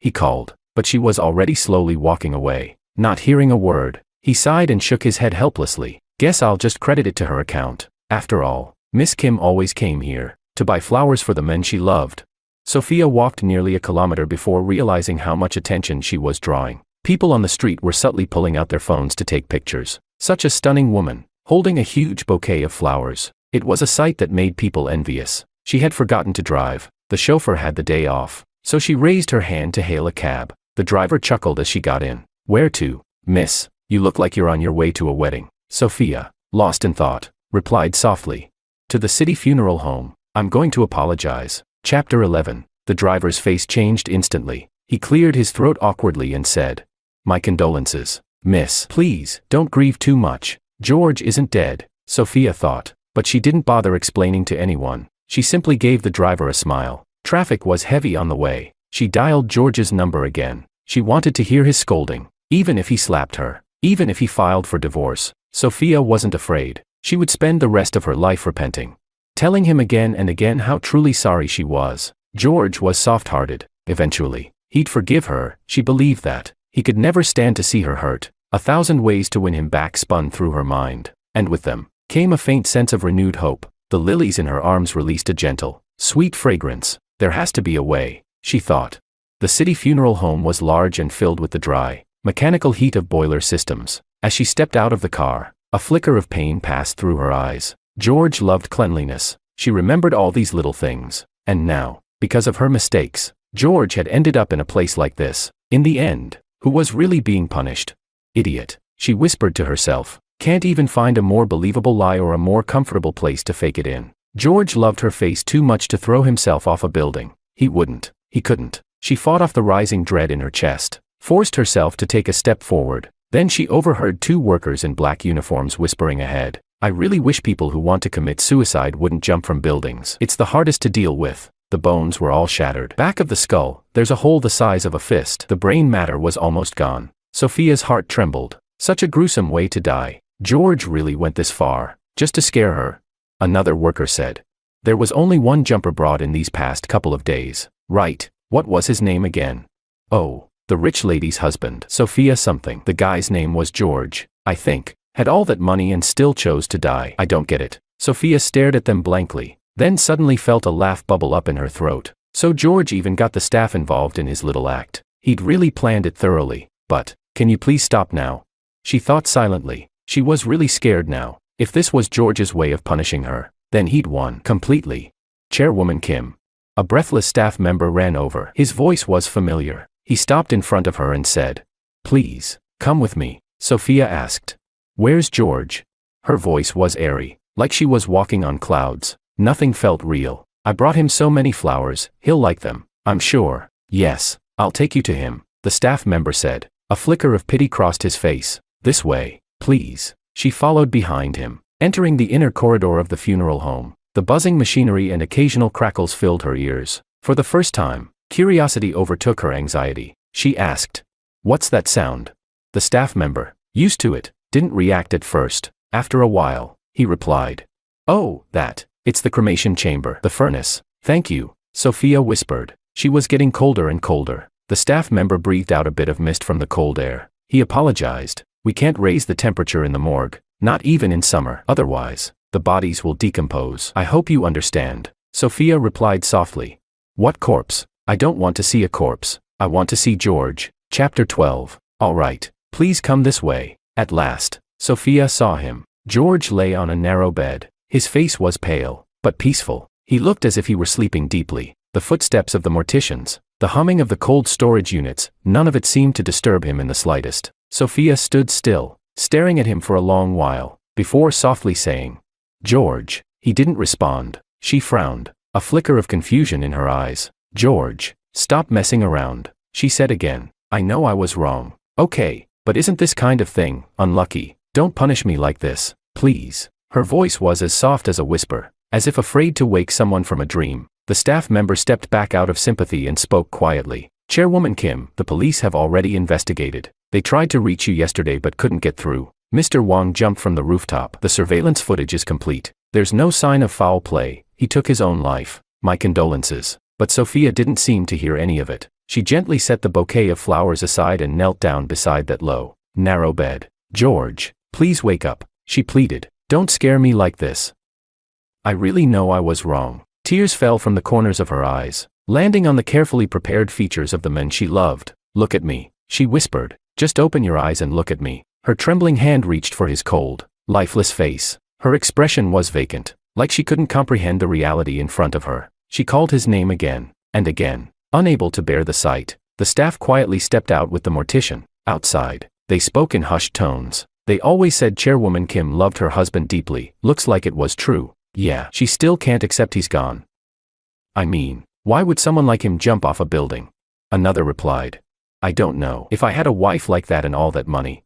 he called, but she was already slowly walking away. Not hearing a word, he sighed and shook his head helplessly. Guess I'll just credit it to her account. After all, Miss Kim always came here to buy flowers for the men she loved. Sophia walked nearly a kilometer before realizing how much attention she was drawing. People on the street were subtly pulling out their phones to take pictures. Such a stunning woman, holding a huge bouquet of flowers. It was a sight that made people envious. She had forgotten to drive. The chauffeur had the day off, so she raised her hand to hail a cab. The driver chuckled as she got in. Where to? Miss, you look like you're on your way to a wedding. Sophia, lost in thought, replied softly. To the city funeral home. I'm going to apologize. Chapter 11. The driver's face changed instantly. He cleared his throat awkwardly and said, my condolences. Miss, please, don't grieve too much. George isn't dead, Sophia thought, but she didn't bother explaining to anyone. She simply gave the driver a smile. Traffic was heavy on the way. She dialed George's number again. She wanted to hear his scolding, even if he slapped her, even if he filed for divorce. Sophia wasn't afraid. She would spend the rest of her life repenting, telling him again and again how truly sorry she was. George was soft-hearted. Eventually, he'd forgive her. She believed that. He could never stand to see her hurt. 1,000 ways to win him back spun through her mind, and with them came a faint sense of renewed hope. The lilies in her arms released a gentle, sweet fragrance. There has to be a way, she thought. The city funeral home was large and filled with the dry, mechanical heat of boiler systems. As she stepped out of the car, a flicker of pain passed through her eyes. George loved cleanliness. She remembered all these little things. And now, because of her mistakes, George had ended up in a place like this. In the end, who was really being punished? Idiot, she whispered to herself. Can't even find a more believable lie or a more comfortable place to fake it in. George loved her face too much to throw himself off a building. He wouldn't. He couldn't. She fought off the rising dread in her chest, forced herself to take a step forward. Then she overheard two workers in black uniforms whispering ahead. I really wish people who want to commit suicide wouldn't jump from buildings. It's the hardest to deal with. The bones were all shattered. Back of the skull, there's a hole the size of a fist. The brain matter was almost gone. Sophia's heart trembled. Such a gruesome way to die. George really went this far, just to scare her. Another worker said. There was only one jumper brought in these past couple of days. Right, what was his name again? Oh, the rich lady's husband. Sophia something. The guy's name was George, I think. Had all that money and still chose to die. I don't get it. Sophia stared at them blankly, then suddenly felt a laugh bubble up in her throat. So George even got the staff involved in his little act. He'd really planned it thoroughly. But, can you please stop now? She thought silently. She was really scared now. If this was George's way of punishing her, then he'd won completely. Chairwoman Kim. A breathless staff member ran over. His voice was familiar. He stopped in front of her and said, "Please, come with me." Sophia asked, "Where's George?" Her voice was airy, like she was walking on clouds. Nothing felt real. "I brought him so many flowers, he'll like them, I'm sure." "Yes, I'll take you to him," the staff member said. A flicker of pity crossed his face. "This way, please." She followed behind him, entering the inner corridor of the funeral home. The buzzing machinery and occasional crackles filled her ears. For the first time, curiosity overtook her anxiety. She asked, "What's that sound?" The staff member, used to it, didn't react at first. After a while, he replied, "Oh, that. It's the cremation chamber, the furnace." "Thank you," Sophia whispered. She was getting colder and colder. The staff member breathed out a bit of mist from the cold air. He apologized. "We can't raise the temperature in the morgue, not even in summer. Otherwise, the bodies will decompose." "I hope you understand," Sophia replied softly. "What corpse? I don't want to see a corpse. I want to see George." Chapter 12. "All right, please come this way." At last, Sophia saw him. George lay on a narrow bed. His face was pale, but peaceful. He looked as if he were sleeping deeply. The footsteps of the morticians, the humming of the cold storage units, none of it seemed to disturb him in the slightest. Sophia stood still, staring at him for a long while, before softly saying, "George." He didn't respond. She frowned, a flicker of confusion in her eyes. "George, stop messing around," she said again. "I know I was wrong. Okay, but isn't this kind of thing unlucky? Don't punish me like this, please." Her voice was as soft as a whisper, as if afraid to wake someone from a dream. The staff member stepped back out of sympathy and spoke quietly. "Chairwoman Kim, the police have already investigated. They tried to reach you yesterday but couldn't get through." Mr. Wong jumped from the rooftop. "The surveillance footage is complete. There's no sign of foul play. He took his own life. My condolences." But Sophia didn't seem to hear any of it. She gently set the bouquet of flowers aside and knelt down beside that low, narrow bed. "George, please wake up," she pleaded. "Don't scare me like this. I really know I was wrong." Tears fell from the corners of her eyes, landing on the carefully prepared features of the men she loved. "Look at me," she whispered. "Just open your eyes and look at me." Her trembling hand reached for his cold, lifeless face. Her expression was vacant, like she couldn't comprehend the reality in front of her. She called his name again, and again. Unable to bear the sight, the staff quietly stepped out with the mortician. Outside, they spoke in hushed tones. "They always said Chairwoman Kim loved her husband deeply. Looks like it was true." "Yeah, she still can't accept he's gone." "I mean, why would someone like him jump off a building?" Another replied. "I don't know. If I had a wife like that and all that money,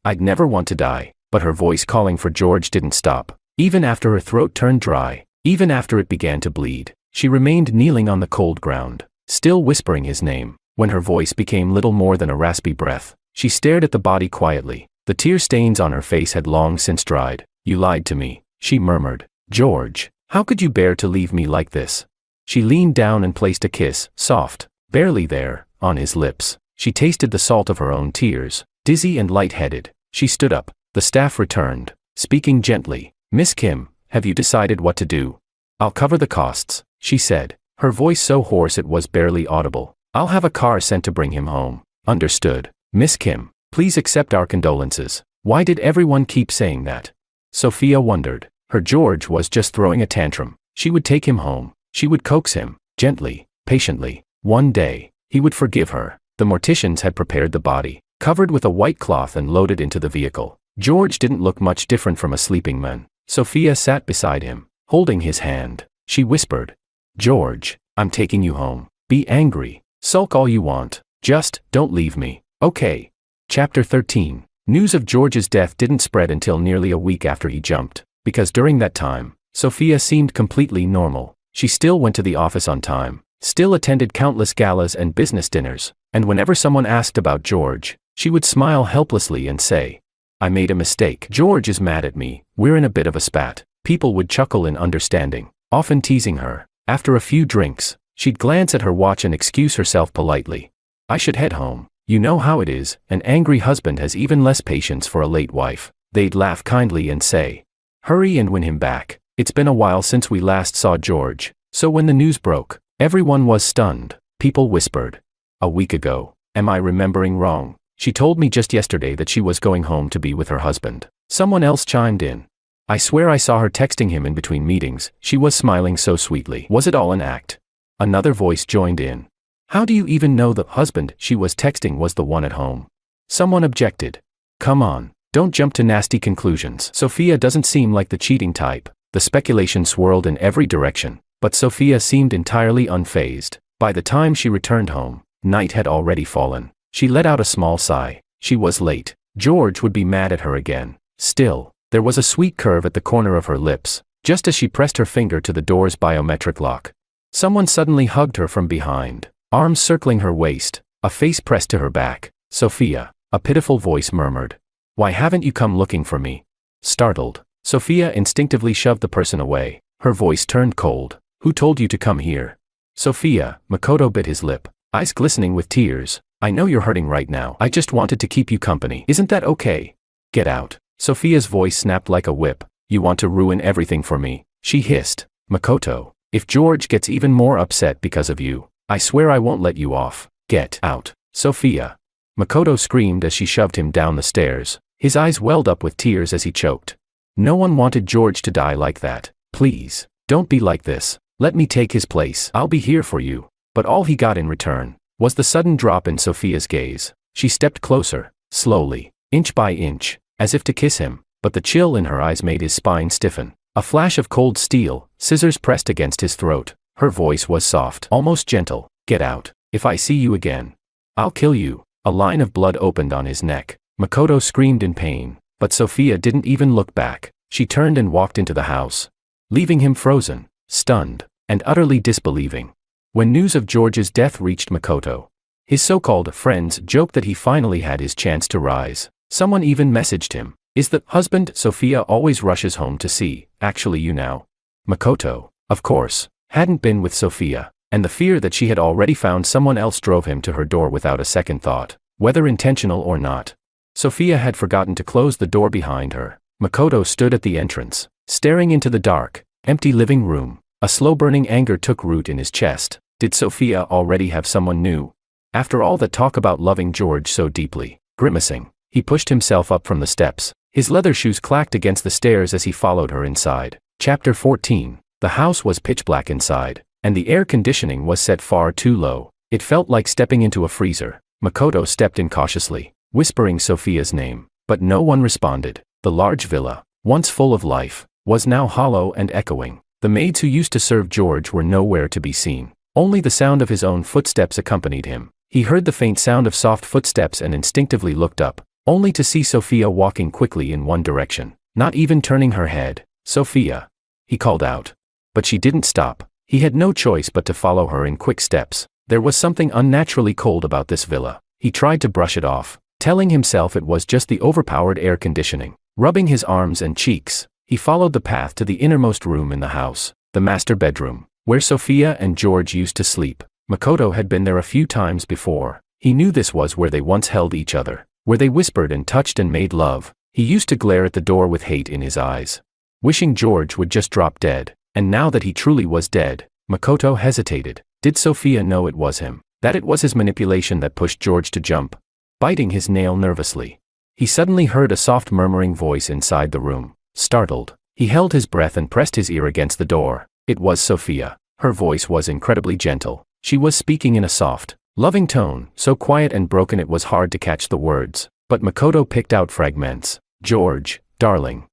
I'd never want to die." But her voice calling for George didn't stop. Even after her throat turned dry, even after it began to bleed, she remained kneeling on the cold ground, still whispering his name. When her voice became little more than a raspy breath, she stared at the body quietly. The tear stains on her face had long since dried. "You lied to me," she murmured. "George, how could you bear to leave me like this?" She leaned down and placed a kiss, soft, barely there, on his lips. She tasted the salt of her own tears. Dizzy and light-headed, she stood up. The staff returned, speaking gently. "Miss Kim, have you decided what to do?" "I'll cover the costs," she said, her voice so hoarse it was barely audible. "I'll have a car sent to bring him home." "Understood. Miss Kim, please accept our condolences." Why did everyone keep saying that? Sophia wondered. Her George was just throwing a tantrum. She would take him home. She would coax him, gently, patiently. One day, he would forgive her. The morticians had prepared the body, covered with a white cloth and loaded into the vehicle. George didn't look much different from a sleeping man. Sophia sat beside him, holding his hand. She whispered, "George, I'm taking you home. Be angry. Sulk all you want. Just don't leave me, okay?" Chapter 13. News of George's death didn't spread until nearly a week after he jumped, because during that time, Sophia seemed completely normal. She still went to the office on time, still attended countless galas and business dinners, and whenever someone asked about George, she would smile helplessly and say, "I made a mistake. George is mad at me. We're in a bit of a spat." People would chuckle in understanding, often teasing her. After a few drinks, she'd glance at her watch and excuse herself politely. "I should head home. You know how it is, an angry husband has even less patience for a late wife." They'd laugh kindly and say, "Hurry and win him back. It's been a while since we last saw George." So when the news broke, everyone was stunned. People whispered, "A week ago. Am I remembering wrong?" She told me just yesterday that she was going home to be with her husband. Someone else chimed in. I swear I saw her texting him in between meetings. She was smiling so sweetly. Was it all an act? Another voice joined in. How do you even know the husband she was texting was the one at home? Someone objected. Come on, don't jump to nasty conclusions. Sophia doesn't seem like the cheating type. The speculation swirled in every direction, but Sophia seemed entirely unfazed. By the time she returned home, night had already fallen. She let out a small sigh. She was late. George would be mad at her again. Still, there was a sweet curve at the corner of her lips, just as she pressed her finger to the door's biometric lock. Someone suddenly hugged her from behind, arms circling her waist, a face pressed to her back. Sophia, a pitiful voice murmured. Why haven't you come looking for me? Startled, Sophia instinctively shoved the person away. Her voice turned cold. Who told you to come here? Sophia, Makoto bit his lip, eyes glistening with tears. I know you're hurting right now. I just wanted to keep you company. Isn't that okay? Get out. Sophia's voice snapped like a whip. You want to ruin everything for me, she hissed. Makoto, if George gets even more upset because of you, I swear I won't let you off. Get out, Sophia. Makoto screamed as she shoved him down the stairs. His eyes welled up with tears as he choked. No one wanted George to die like that. Please, don't be like this. Let me take his place. I'll be here for you. But all he got in return was the sudden drop in Sophia's gaze. She stepped closer, slowly, inch by inch, as if to kiss him, but the chill in her eyes made his spine stiffen. A flash of cold steel, scissors pressed against his throat. Her voice was soft, almost gentle. Get out. If I see you again, I'll kill you. A line of blood opened on his neck. Makoto screamed in pain, but Sophia didn't even look back. She turned and walked into the house, leaving him frozen, stunned, and utterly disbelieving. When news of George's death reached Makoto, his so-called friends joked that he finally had his chance to rise. Someone even messaged him, is the husband Sophia always rushes home to see, actually you now? Makoto, of course, hadn't been with Sophia, and the fear that she had already found someone else drove him to her door without a second thought, whether intentional or not. Sophia had forgotten to close the door behind her. Makoto stood at the entrance, staring into the dark, empty living room. A slow-burning anger took root in his chest. Did Sophia already have someone new? After all that talk about loving George so deeply, grimacing, he pushed himself up from the steps. His leather shoes clacked against the stairs as he followed her inside. Chapter 14. The house was pitch black inside, and the air conditioning was set far too low. It felt like stepping into a freezer. Makoto stepped in cautiously, whispering Sophia's name, but no one responded. The large villa, once full of life, was now hollow and echoing. The maids who used to serve George were nowhere to be seen. Only the sound of his own footsteps accompanied him. He heard the faint sound of soft footsteps and instinctively looked up, only to see Sophia walking quickly in one direction, not even turning her head. Sophia, he called out. But she didn't stop. He had no choice but to follow her in quick steps. There was something unnaturally cold about this villa. He tried to brush it off, telling himself it was just the overpowered air conditioning. Rubbing his arms and cheeks, he followed the path to the innermost room in the house, the master bedroom, where Sophia and George used to sleep. Makoto had been there a few times before. He knew this was where they once held each other, where they whispered and touched and made love. He used to glare at the door with hate in his eyes, wishing George would just drop dead. And now that he truly was dead, Makoto hesitated. Did Sophia know it was him? That it was his manipulation that pushed George to jump? Biting his nail nervously, he suddenly heard a soft murmuring voice inside the room. Startled, he held his breath and pressed his ear against the door. It was Sophia. Her voice was incredibly gentle. She was speaking in a soft, loving tone, so quiet and broken it was hard to catch the words. But Makoto picked out fragments. George, darling,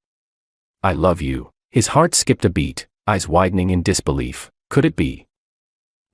I love you. His heart skipped a beat, eyes widening in disbelief. Could it be?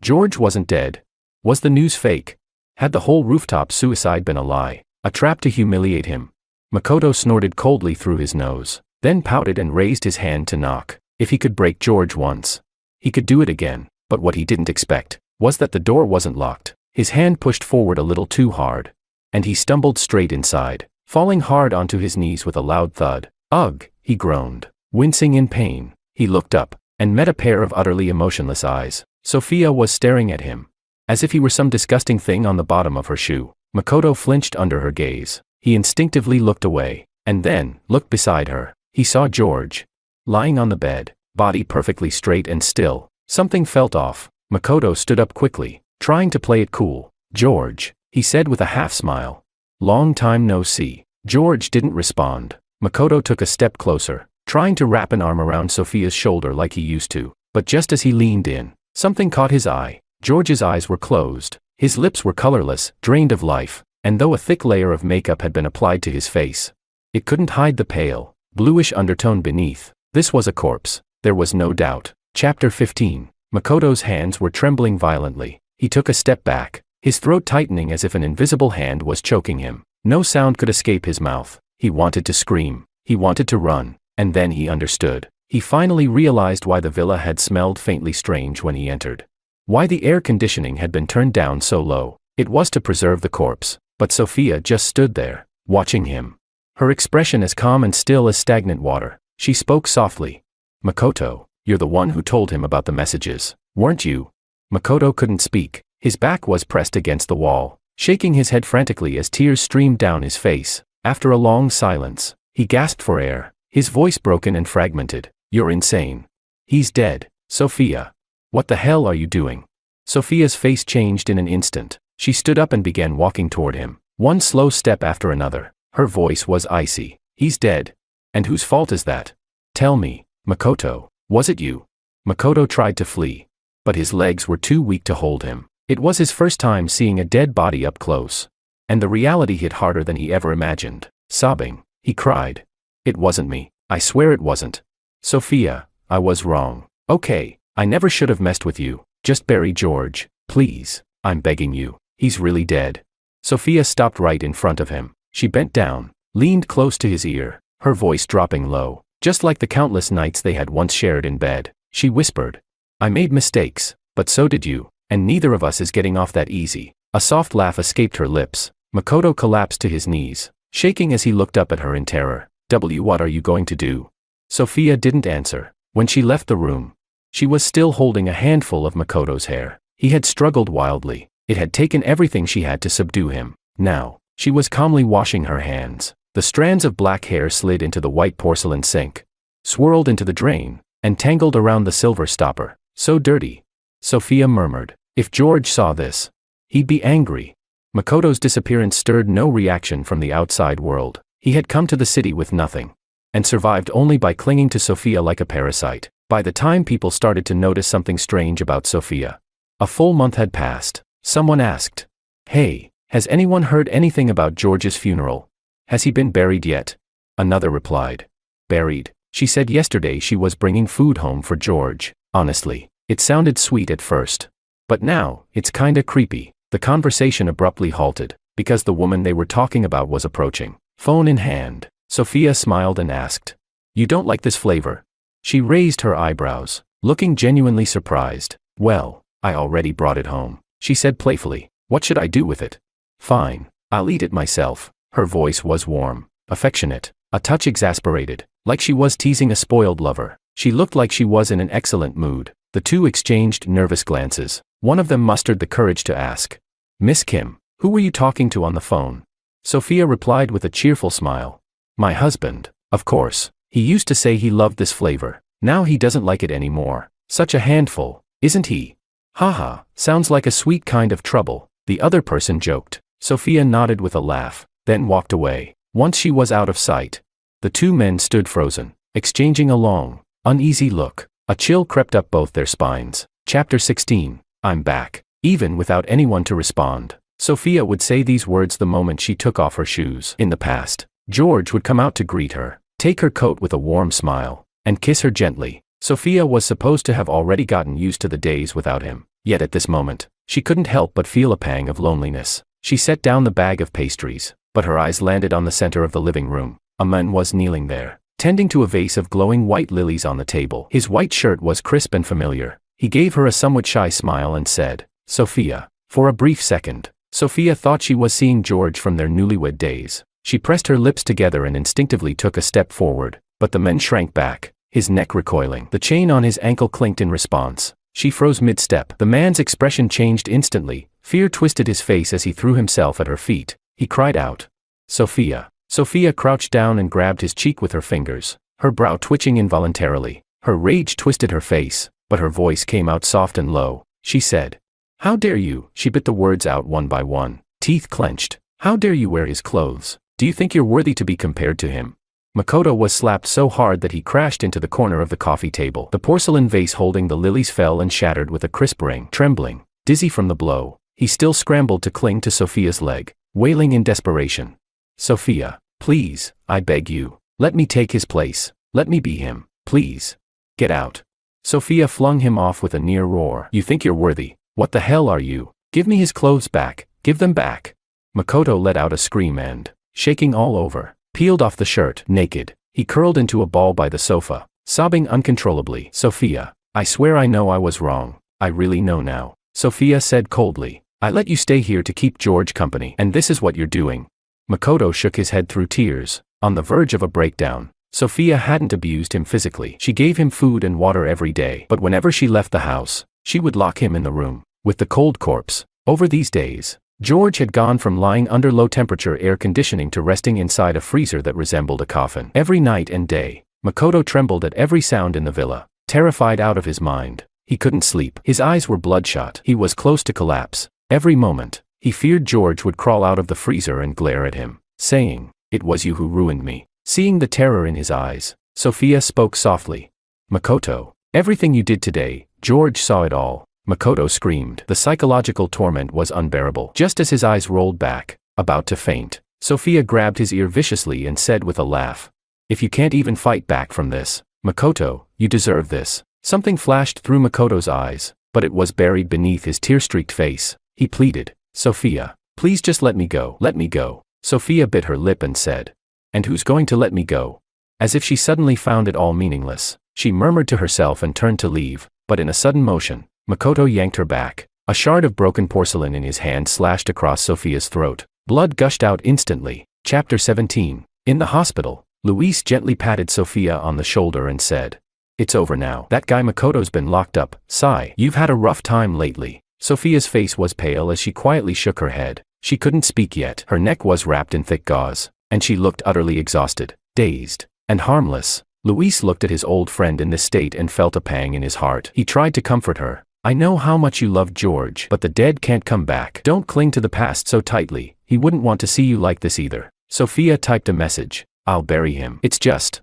George wasn't dead. Was the news fake? Had the whole rooftop suicide been a lie, a trap to humiliate him? Makoto snorted coldly through his nose, then pouted and raised his hand to knock. If he could break George once, he could do it again. But what he didn't expect was that the door wasn't locked. His hand pushed forward a little too hard, and he stumbled straight inside, falling hard onto his knees with a loud thud. Ugh, he groaned, wincing in pain. He looked up, and met a pair of utterly emotionless eyes. Sophia was staring at him, as if he were some disgusting thing on the bottom of her shoe. Makoto flinched under her gaze. He instinctively looked away, and then looked beside her. He saw George, lying on the bed, body perfectly straight and still. Something felt off. Makoto stood up quickly, trying to play it cool. George, he said with a half-smile. Long time no see. George didn't respond. Makoto took a step closer, trying to wrap an arm around Sophia's shoulder like he used to. But just as he leaned in, something caught his eye. George's eyes were closed. His lips were colorless, drained of life, and though a thick layer of makeup had been applied to his face, it couldn't hide the pale, bluish undertone beneath. This was a corpse. There was no doubt. Chapter 15. Makoto's hands were trembling violently. He took a step back, his throat tightening as if an invisible hand was choking him. No sound could escape his mouth. He wanted to scream. He wanted to run. And then he understood. He finally realized why the villa had smelled faintly strange when he entered. Why the air conditioning had been turned down so low. It was to preserve the corpse. But Sophia just stood there, watching him. Her expression as calm and still as stagnant water. She spoke softly. Makoto, you're the one who told him about the messages, weren't you? Makoto couldn't speak. His back was pressed against the wall, shaking his head frantically as tears streamed down his face. After a long silence, he gasped for air, his voice broken and fragmented. You're insane. He's dead. Sophia. What the hell are you doing? Sophia's face changed in an instant. She stood up and began walking toward him, one slow step after another. Her voice was icy. He's dead. And whose fault is that? Tell me, Makoto, was it you? Makoto tried to flee, but his legs were too weak to hold him. It was his first time seeing a dead body up close, and the reality hit harder than he ever imagined. Sobbing, he cried. It wasn't me. I swear it wasn't. Sophia, I was wrong. Okay, I never should have messed with you. Just bury George, please. I'm begging you. He's really dead. Sophia stopped right in front of him. She bent down, leaned close to his ear, her voice dropping low, just like the countless nights they had once shared in bed. She whispered, I made mistakes, but so did you, and neither of us is getting off that easy. A soft laugh escaped her lips. Makoto collapsed to his knees, shaking as he looked up at her in terror. What are you going to do? Sophia didn't answer. When she left the room, she was still holding a handful of Makoto's hair. He had struggled wildly. It had taken everything she had to subdue him. Now, she was calmly washing her hands. The strands of black hair slid into the white porcelain sink, swirled into the drain, and tangled around the silver stopper. So dirty. Sophia murmured. If George saw this, he'd be angry. Makoto's disappearance stirred no reaction from the outside world. He had come to the city with nothing, and survived only by clinging to Sophia like a parasite. By the time people started to notice something strange about Sophia, a full month had passed. Someone asked, Hey, has anyone heard anything about George's funeral? Has he been buried yet? Another replied, Buried. She said yesterday she was bringing food home for George. Honestly, it sounded sweet at first. But now, it's kinda creepy. The conversation abruptly halted, because the woman they were talking about was approaching, phone in hand. Sophia smiled and asked, You don't like this flavor? She raised her eyebrows, looking genuinely surprised. Well, I already brought it home, she said playfully. What should I do with it? Fine, I'll eat it myself. Her voice was warm, affectionate, a touch exasperated, like she was teasing a spoiled lover. She looked like she was in an excellent mood. The two exchanged nervous glances. One of them mustered the courage to ask, Miss Kim, who were you talking to on the phone? Sophia replied with a cheerful smile. My husband, of course. He used to say he loved this flavor. Now he doesn't like it anymore. Such a handful, isn't he? Haha, sounds like a sweet kind of trouble, the other person joked. Sophia nodded with a laugh, then walked away. Once she was out of sight, the two men stood frozen, exchanging a long, uneasy look. A chill crept up both their spines. Chapter 16. I'm back. Even without anyone to respond, Sophia would say these words the moment she took off her shoes. In the past, George would come out to greet her, take her coat with a warm smile, and kiss her gently. Sophia was supposed to have already gotten used to the days without him, yet at this moment, she couldn't help but feel a pang of loneliness. She set down the bag of pastries, but her eyes landed on the center of the living room. A man was kneeling there, tending to a vase of glowing white lilies on the table. His white shirt was crisp and familiar. He gave her a somewhat shy smile and said, Sophia. For a brief second, Sophia thought she was seeing George from their newlywed days. She pressed her lips together and instinctively took a step forward, but the man shrank back, his neck recoiling. The chain on his ankle clinked in response. She froze mid-step. The man's expression changed instantly. Fear twisted his face as he threw himself at her feet. He cried out, Sophia. Sophia crouched down and grabbed his cheek with her fingers, her brow twitching involuntarily. Her rage twisted her face, but her voice came out soft and low. She said, How dare you? She bit the words out one by one, teeth clenched. How dare you wear his clothes? Do you think you're worthy to be compared to him? Makoto was slapped so hard that he crashed into the corner of the coffee table. The porcelain vase holding the lilies fell and shattered with a crisp ring. Trembling, dizzy from the blow, he still scrambled to cling to Sophia's leg, wailing in desperation. Sophia, please, I beg you, let me take his place, let me be him, please. Get out. Sophia flung him off with a near roar. You think you're worthy? What the hell are you? Give me his clothes back, give them back. Makoto let out a scream and, shaking all over, peeled off the shirt. Naked, he curled into a ball by the sofa, sobbing uncontrollably. Sophia, I swear I know I was wrong, I really know now, Sophia said coldly. I let you stay here to keep George company, and this is what you're doing. Makoto shook his head through tears, on the verge of a breakdown. Sophia hadn't abused him physically. She gave him food and water every day, but whenever she left the house, she would lock him in the room, with the cold corpse. Over these days, George had gone from lying under low-temperature air conditioning to resting inside a freezer that resembled a coffin. Every night and day, Makoto trembled at every sound in the villa, terrified out of his mind. He couldn't sleep. His eyes were bloodshot. He was close to collapse. Every moment, he feared George would crawl out of the freezer and glare at him, saying, "It was you who ruined me." Seeing the terror in his eyes, Sophia spoke softly. "Makoto, everything you did today, George saw it all." Makoto screamed. The psychological torment was unbearable. Just as his eyes rolled back, about to faint, Sophia grabbed his ear viciously and said with a laugh, "If you can't even fight back from this, Makoto, you deserve this." Something flashed through Makoto's eyes, but it was buried beneath his tear-streaked face. He pleaded, "Sophia, please just let me go. Let me go." Sophia bit her lip and said, "And who's going to let me go?" As if she suddenly found it all meaningless, she murmured to herself and turned to leave, but in a sudden motion, Makoto yanked her back. A shard of broken porcelain in his hand slashed across Sophia's throat. Blood gushed out instantly. Chapter 17. In the hospital, Luis gently patted Sophia on the shoulder and said, "It's over now. That guy Makoto's been locked up. Sigh. You've had a rough time lately." Sophia's face was pale as she quietly shook her head. She couldn't speak yet. Her neck was wrapped in thick gauze, and she looked utterly exhausted, dazed, and harmless. Luis looked at his old friend in this state and felt a pang in his heart. He tried to comfort her. "I know how much you love George, but the dead can't come back. Don't cling to the past so tightly. He wouldn't want to see you like this either." Sophia typed a message. "I'll bury him. It's just,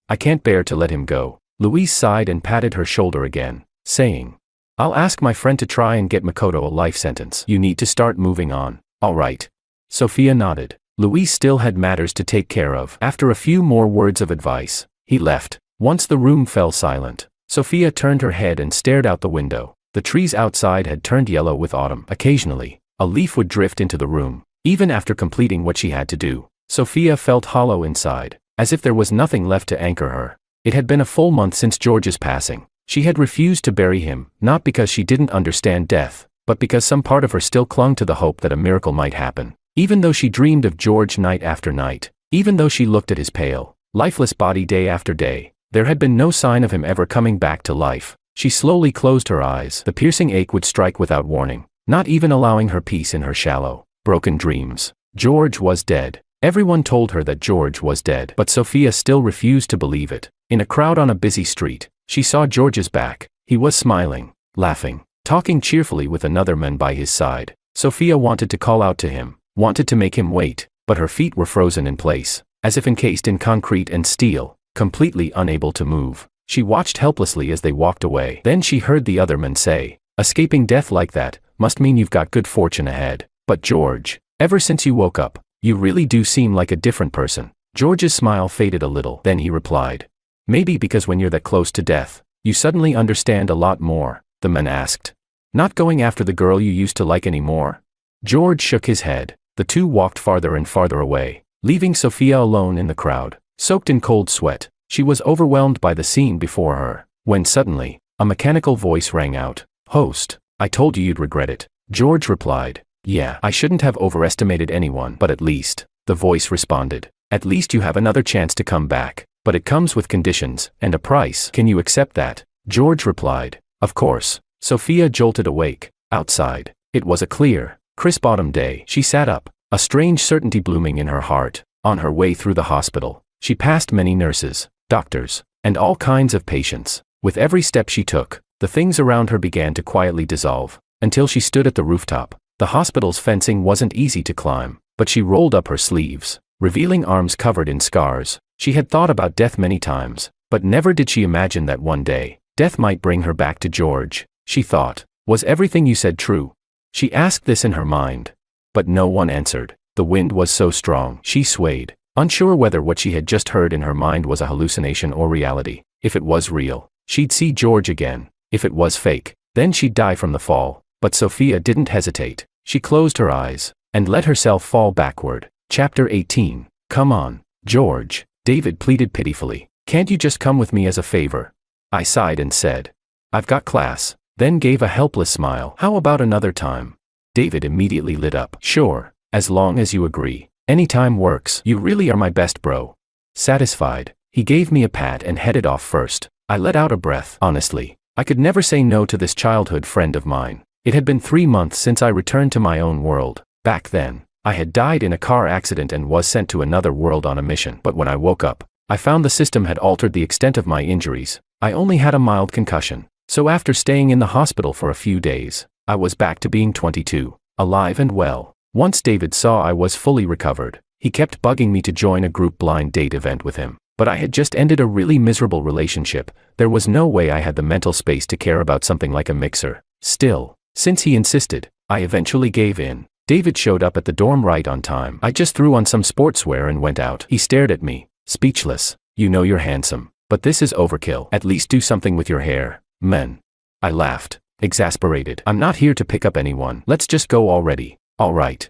I can't bear to let him go." Luis sighed and patted her shoulder again, saying, "I'll ask my friend to try and get Makoto a life sentence. You need to start moving on." "All right." Sophia nodded. Luis still had matters to take care of. After a few more words of advice, he left. Once the room fell silent, Sophia turned her head and stared out the window. The trees outside had turned yellow with autumn. Occasionally, a leaf would drift into the room. Even after completing what she had to do, Sophia felt hollow inside, as if there was nothing left to anchor her. It had been a full month since George's passing. She had refused to bury him, not because she didn't understand death, but because some part of her still clung to the hope that a miracle might happen. Even though she dreamed of George night after night, even though she looked at his pale, lifeless body day after day, there had been no sign of him ever coming back to life. She slowly closed her eyes. The piercing ache would strike without warning, not even allowing her peace in her shallow, broken dreams. George was dead. Everyone told her that George was dead, but Sophia still refused to believe it. In a crowd on a busy street, she saw George's back. He was smiling, laughing, talking cheerfully with another man by his side. Sophia wanted to call out to him, wanted to make him wait, but her feet were frozen in place, as if encased in concrete and steel, completely unable to move. She watched helplessly as they walked away. Then she heard the other man say, "Escaping death like that must mean you've got good fortune ahead. But George, ever since you woke up, you really do seem like a different person." George's smile faded a little. Then he replied, "Maybe because when you're that close to death, you suddenly understand a lot more." The man asked, "Not going after the girl you used to like anymore?" George shook his head. The two walked farther and farther away, leaving Sophia alone in the crowd, soaked in cold sweat. She was overwhelmed by the scene before her, when suddenly, a mechanical voice rang out. "Host, I told you you'd regret it." George replied, "Yeah, I shouldn't have overestimated anyone, but at least," the voice responded, "at least you have another chance to come back. But it comes with conditions, and a price. Can you accept that?" George replied, "Of course." Sophia jolted awake. Outside, it was a clear, crisp autumn day. She sat up, a strange certainty blooming in her heart. On her way through the hospital, she passed many nurses, doctors, and all kinds of patients. With every step she took, the things around her began to quietly dissolve, until she stood at the rooftop. The hospital's fencing wasn't easy to climb. But she rolled up her sleeves, revealing arms covered in scars. She had thought about death many times, but never did she imagine that one day, death might bring her back to George. She thought, was everything you said true? She asked this in her mind. But no one answered. The wind was so strong, she swayed, unsure whether what she had just heard in her mind was a hallucination or reality. If it was real, she'd see George again. If it was fake, then she'd die from the fall. But Sophia didn't hesitate. She closed her eyes and let herself fall backward. Chapter 18. Come on, George, David pleaded pitifully. Can't you just come with me as a favor? I sighed and said, I've got class, then gave a helpless smile. How about another time? David immediately lit up. Sure, as long as you agree. Any time works. You really are my best bro. Satisfied, he gave me a pat and headed off first. I let out a breath. Honestly, I could never say no to this childhood friend of mine. It had been 3 months since I returned to my own world. Back then, I had died in a car accident and was sent to another world on a mission. But when I woke up, I found the system had altered the extent of my injuries. I only had a mild concussion. So after staying in the hospital for a few days, I was back to being 22, alive and well. Once David saw I was fully recovered, he kept bugging me to join a group blind date event with him. But I had just ended a really miserable relationship. There was no way I had the mental space to care about something like a mixer. Still, since he insisted, I eventually gave in. David showed up at the dorm right on time. I just threw on some sportswear and went out. He stared at me, speechless. You know you're handsome, but this is overkill. At least do something with your hair, man. I laughed, exasperated. I'm not here to pick up anyone. Let's just go already. All right.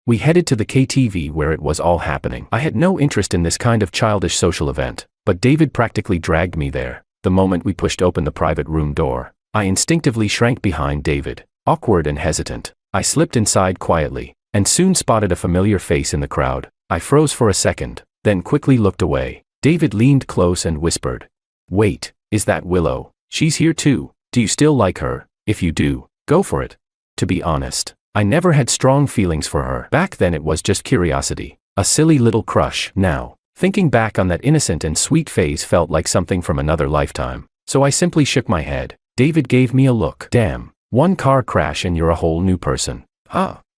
We headed to the KTV where it was all happening. I had no interest in this kind of childish social event, but David practically dragged me there. The moment we pushed open the private room door, I instinctively shrank behind David, awkward and hesitant. I slipped inside quietly, and soon spotted a familiar face in the crowd. I froze for a second, then quickly looked away. David leaned close and whispered, Wait, is that Willow? She's here too. Do you still like her? If you do, go for it. To be honest, I never had strong feelings for her. Back then it was just curiosity, a silly little crush. Now, thinking back on that innocent and sweet phase felt like something from another lifetime. So I simply shook my head. David gave me a look. Damn, one car crash and you're a whole new person.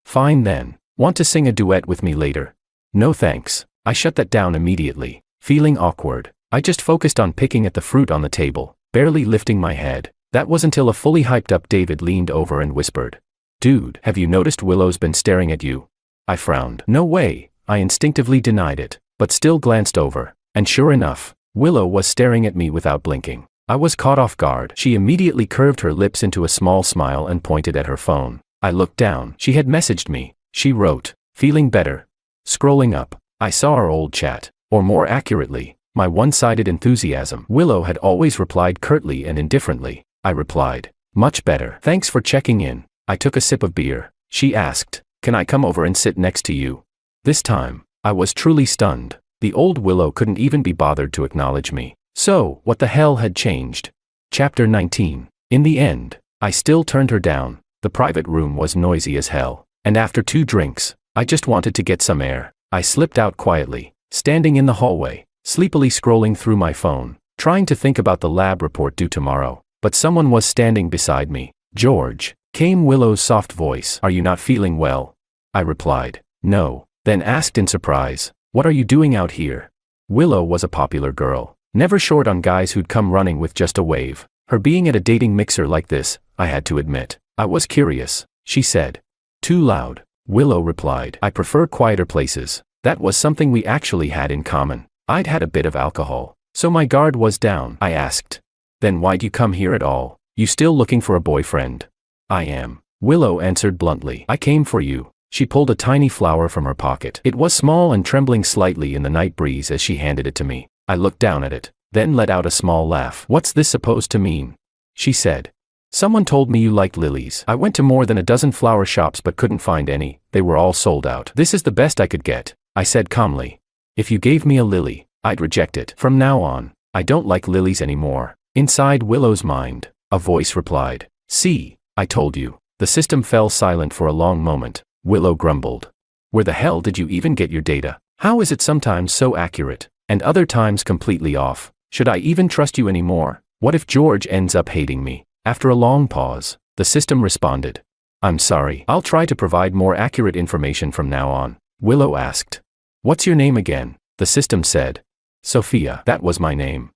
Fine then. Want to sing a duet with me later? No thanks. I shut that down immediately. Feeling awkward, I just focused on picking at the fruit on the table, barely lifting my head. That was until a fully hyped up David leaned over and whispered, Dude, have you noticed Willow's been staring at you? I frowned. No way. I instinctively denied it, but still glanced over, and sure enough, Willow was staring at me without blinking. I was caught off guard. She immediately curved her lips into a small smile and pointed at her phone. I looked down. She had messaged me. She wrote, Feeling better. Scrolling up, I saw our old chat, or more accurately, my one-sided enthusiasm. Willow had always replied curtly and indifferently. I replied, Much better. Thanks for checking in. I took a sip of beer. She asked, Can I come over and sit next to you? This time, I was truly stunned. The old Willow couldn't even be bothered to acknowledge me. So, what the hell had changed? Chapter 19. In the end, I still turned her down. The private room was noisy as hell, and after 2 drinks, I just wanted to get some air. I slipped out quietly, standing in the hallway, sleepily scrolling through my phone, trying to think about the lab report due tomorrow. But someone was standing beside me. George, came Willow's soft voice. Are you not feeling well? I replied, No, then asked in surprise, What are you doing out here? Willow was a popular girl, never short on guys who'd come running with just a wave. Her being at a dating mixer like this, I had to admit, I was curious. She said, Too loud. Willow replied, I prefer quieter places. That was something we actually had in common. I'd had a bit of alcohol, so my guard was down. I asked, Then why'd you come here at all? You still looking for a boyfriend? I am. Willow answered bluntly. I came for you. She pulled a tiny flower from her pocket. It was small and trembling slightly in the night breeze as she handed it to me. I looked down at it, then let out a small laugh. What's this supposed to mean? She said. Someone told me you liked lilies. I went to more than a dozen flower shops but couldn't find any. They were all sold out. This is the best I could get, I said calmly. If you gave me a lily, I'd reject it. From now on, I don't like lilies anymore. Inside Willow's mind, a voice replied. See, I told you. The system fell silent for a long moment. Willow grumbled. Where the hell did you even get your data? How is it sometimes so accurate, and other times completely off? Should I even trust you anymore? What if George ends up hating me? After a long pause, the system responded. I'm sorry. I'll try to provide more accurate information from now on. Willow asked. What's your name again? The system said. Sophia. That was my name.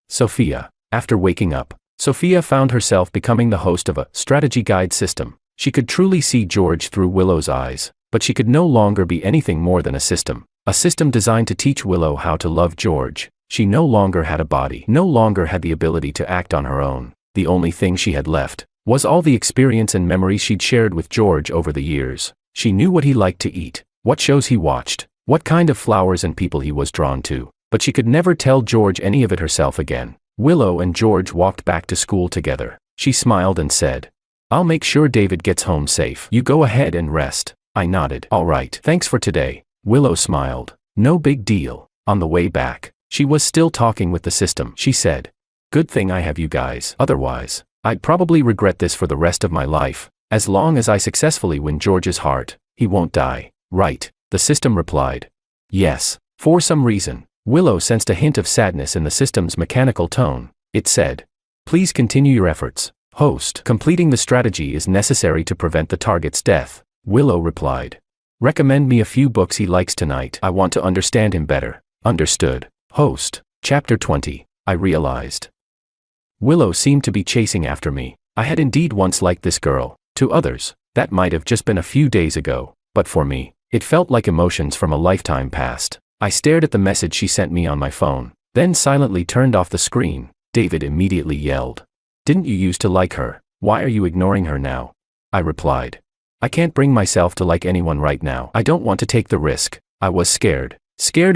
Sophia. After waking up, Sophia found herself becoming the host of a strategy guide system. She could truly see George through Willow's eyes, but she could no longer be anything more than a system designed to teach Willow how to love George. She no longer had a body, no longer had the ability to act on her own. The only thing she had left was all the experience and memories she'd shared with George over the years. She knew what he liked to eat, what shows he watched, what kind of flowers and people he was drawn to, but she could never tell George any of it herself again. Willow and George walked back to school together. She smiled and said, I'll make sure David gets home safe. You go ahead and rest. I nodded. All right. Thanks for today. Willow smiled. No big deal. On the way back, she was still talking with the system. She said, good thing I have you guys. Otherwise, I'd probably regret this for the rest of my life. As long as I successfully win George's heart, he won't die. Right? The system replied. Yes. For some reason, Willow sensed a hint of sadness in the system's mechanical tone. It said, please continue your efforts. Host. Completing the strategy is necessary to prevent the target's death. Willow replied. Recommend me a few books he likes tonight. I want to understand him better. Understood. Host. Chapter 20. I realized. Willow seemed to be chasing after me. I had indeed once liked this girl. To others, that might have just been a few days ago, but for me, it felt like emotions from a lifetime past. I stared at the message she sent me on my phone, then silently turned off the screen. David immediately yelled. Didn't you used to like her? Why are you ignoring her now? I replied. I can't bring myself to like anyone right now. I don't want to take the risk. I was scared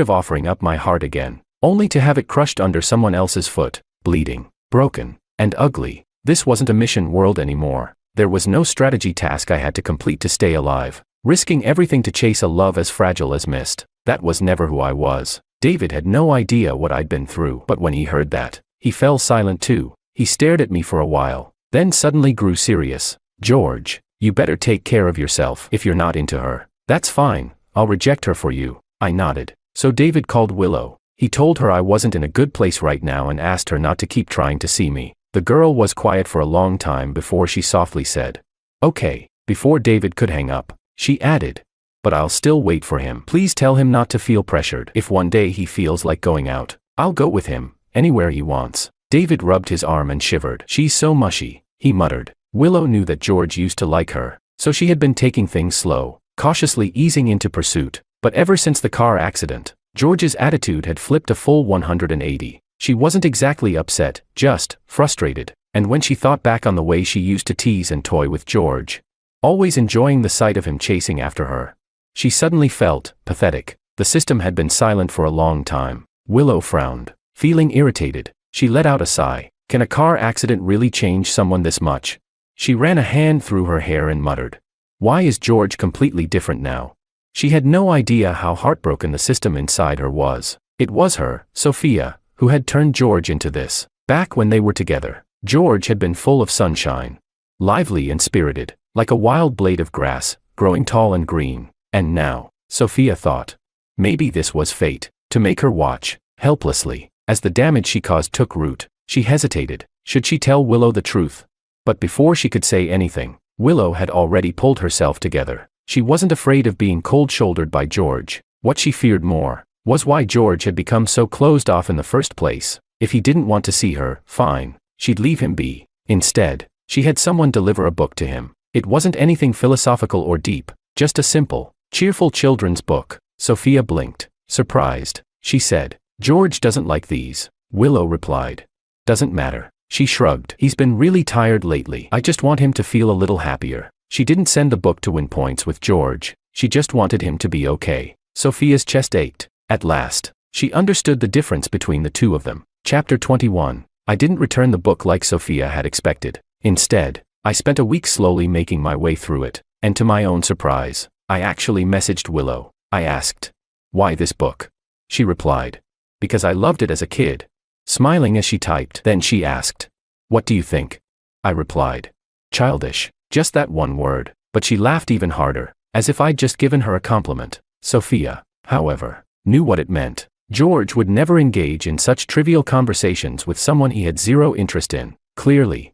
of offering up my heart again, only to have it crushed under someone else's foot, bleeding, broken, and ugly. This wasn't a mission world anymore. There was no strategy task I had to complete to stay alive, risking everything to chase a love as fragile as mist. That was never who I was. David had no idea what I'd been through, but when he heard that, he fell silent too. He stared at me for a while, then suddenly grew serious. George, you better take care of yourself. If you're not into her, that's fine. I'll reject her for you. I nodded. So David called Willow. He told her I wasn't in a good place right now and asked her not to keep trying to see me. The girl was quiet for a long time before she softly said, okay. Before David could hang up, she added, but I'll still wait for him. Please tell him not to feel pressured. If one day he feels like going out, I'll go with him, anywhere he wants. David rubbed his arm and shivered. She's so mushy, he muttered. Willow knew that George used to like her, so she had been taking things slow, cautiously easing into pursuit. But ever since the car accident, George's attitude had flipped a full 180. She wasn't exactly upset, just frustrated. And when she thought back on the way she used to tease and toy with George, always enjoying the sight of him chasing after her, she suddenly felt pathetic. The system had been silent for a long time. Willow frowned, feeling irritated. She let out a sigh. Can a car accident really change someone this much? She ran a hand through her hair and muttered, why is George completely different now? She had no idea how heartbroken the system inside her was. It was her, Sophia, who had turned George into this. Back when they were together, George had been full of sunshine, lively and spirited, like a wild blade of grass, growing tall and green. And now, Sophia thought, maybe this was fate, to make her watch, helplessly, as the damage she caused took root. She hesitated. Should she tell Willow the truth? But before she could say anything, Willow had already pulled herself together. She wasn't afraid of being cold-shouldered by George. What she feared more was why George had become so closed off in the first place. If he didn't want to see her, fine, she'd leave him be. Instead, she had someone deliver a book to him. It wasn't anything philosophical or deep, just a simple, cheerful children's book. Sophia blinked, surprised. She said, George doesn't like these. Willow replied. Doesn't matter. She shrugged. He's been really tired lately. I just want him to feel a little happier. She didn't send the book to win points with George. She just wanted him to be okay. Sophia's chest ached. At last, she understood the difference between the two of them. Chapter 21. I didn't return the book like Sophia had expected. Instead, I spent a week slowly making my way through it, and to my own surprise, I actually messaged Willow. I asked, why this book? She replied, because I loved it as a kid. Smiling as she typed. Then she asked, what do you think? I replied, childish. Just that one word. But she laughed even harder, as if I'd just given her a compliment. Sophia, however, knew what it meant. George would never engage in such trivial conversations with someone he had zero interest in. Clearly,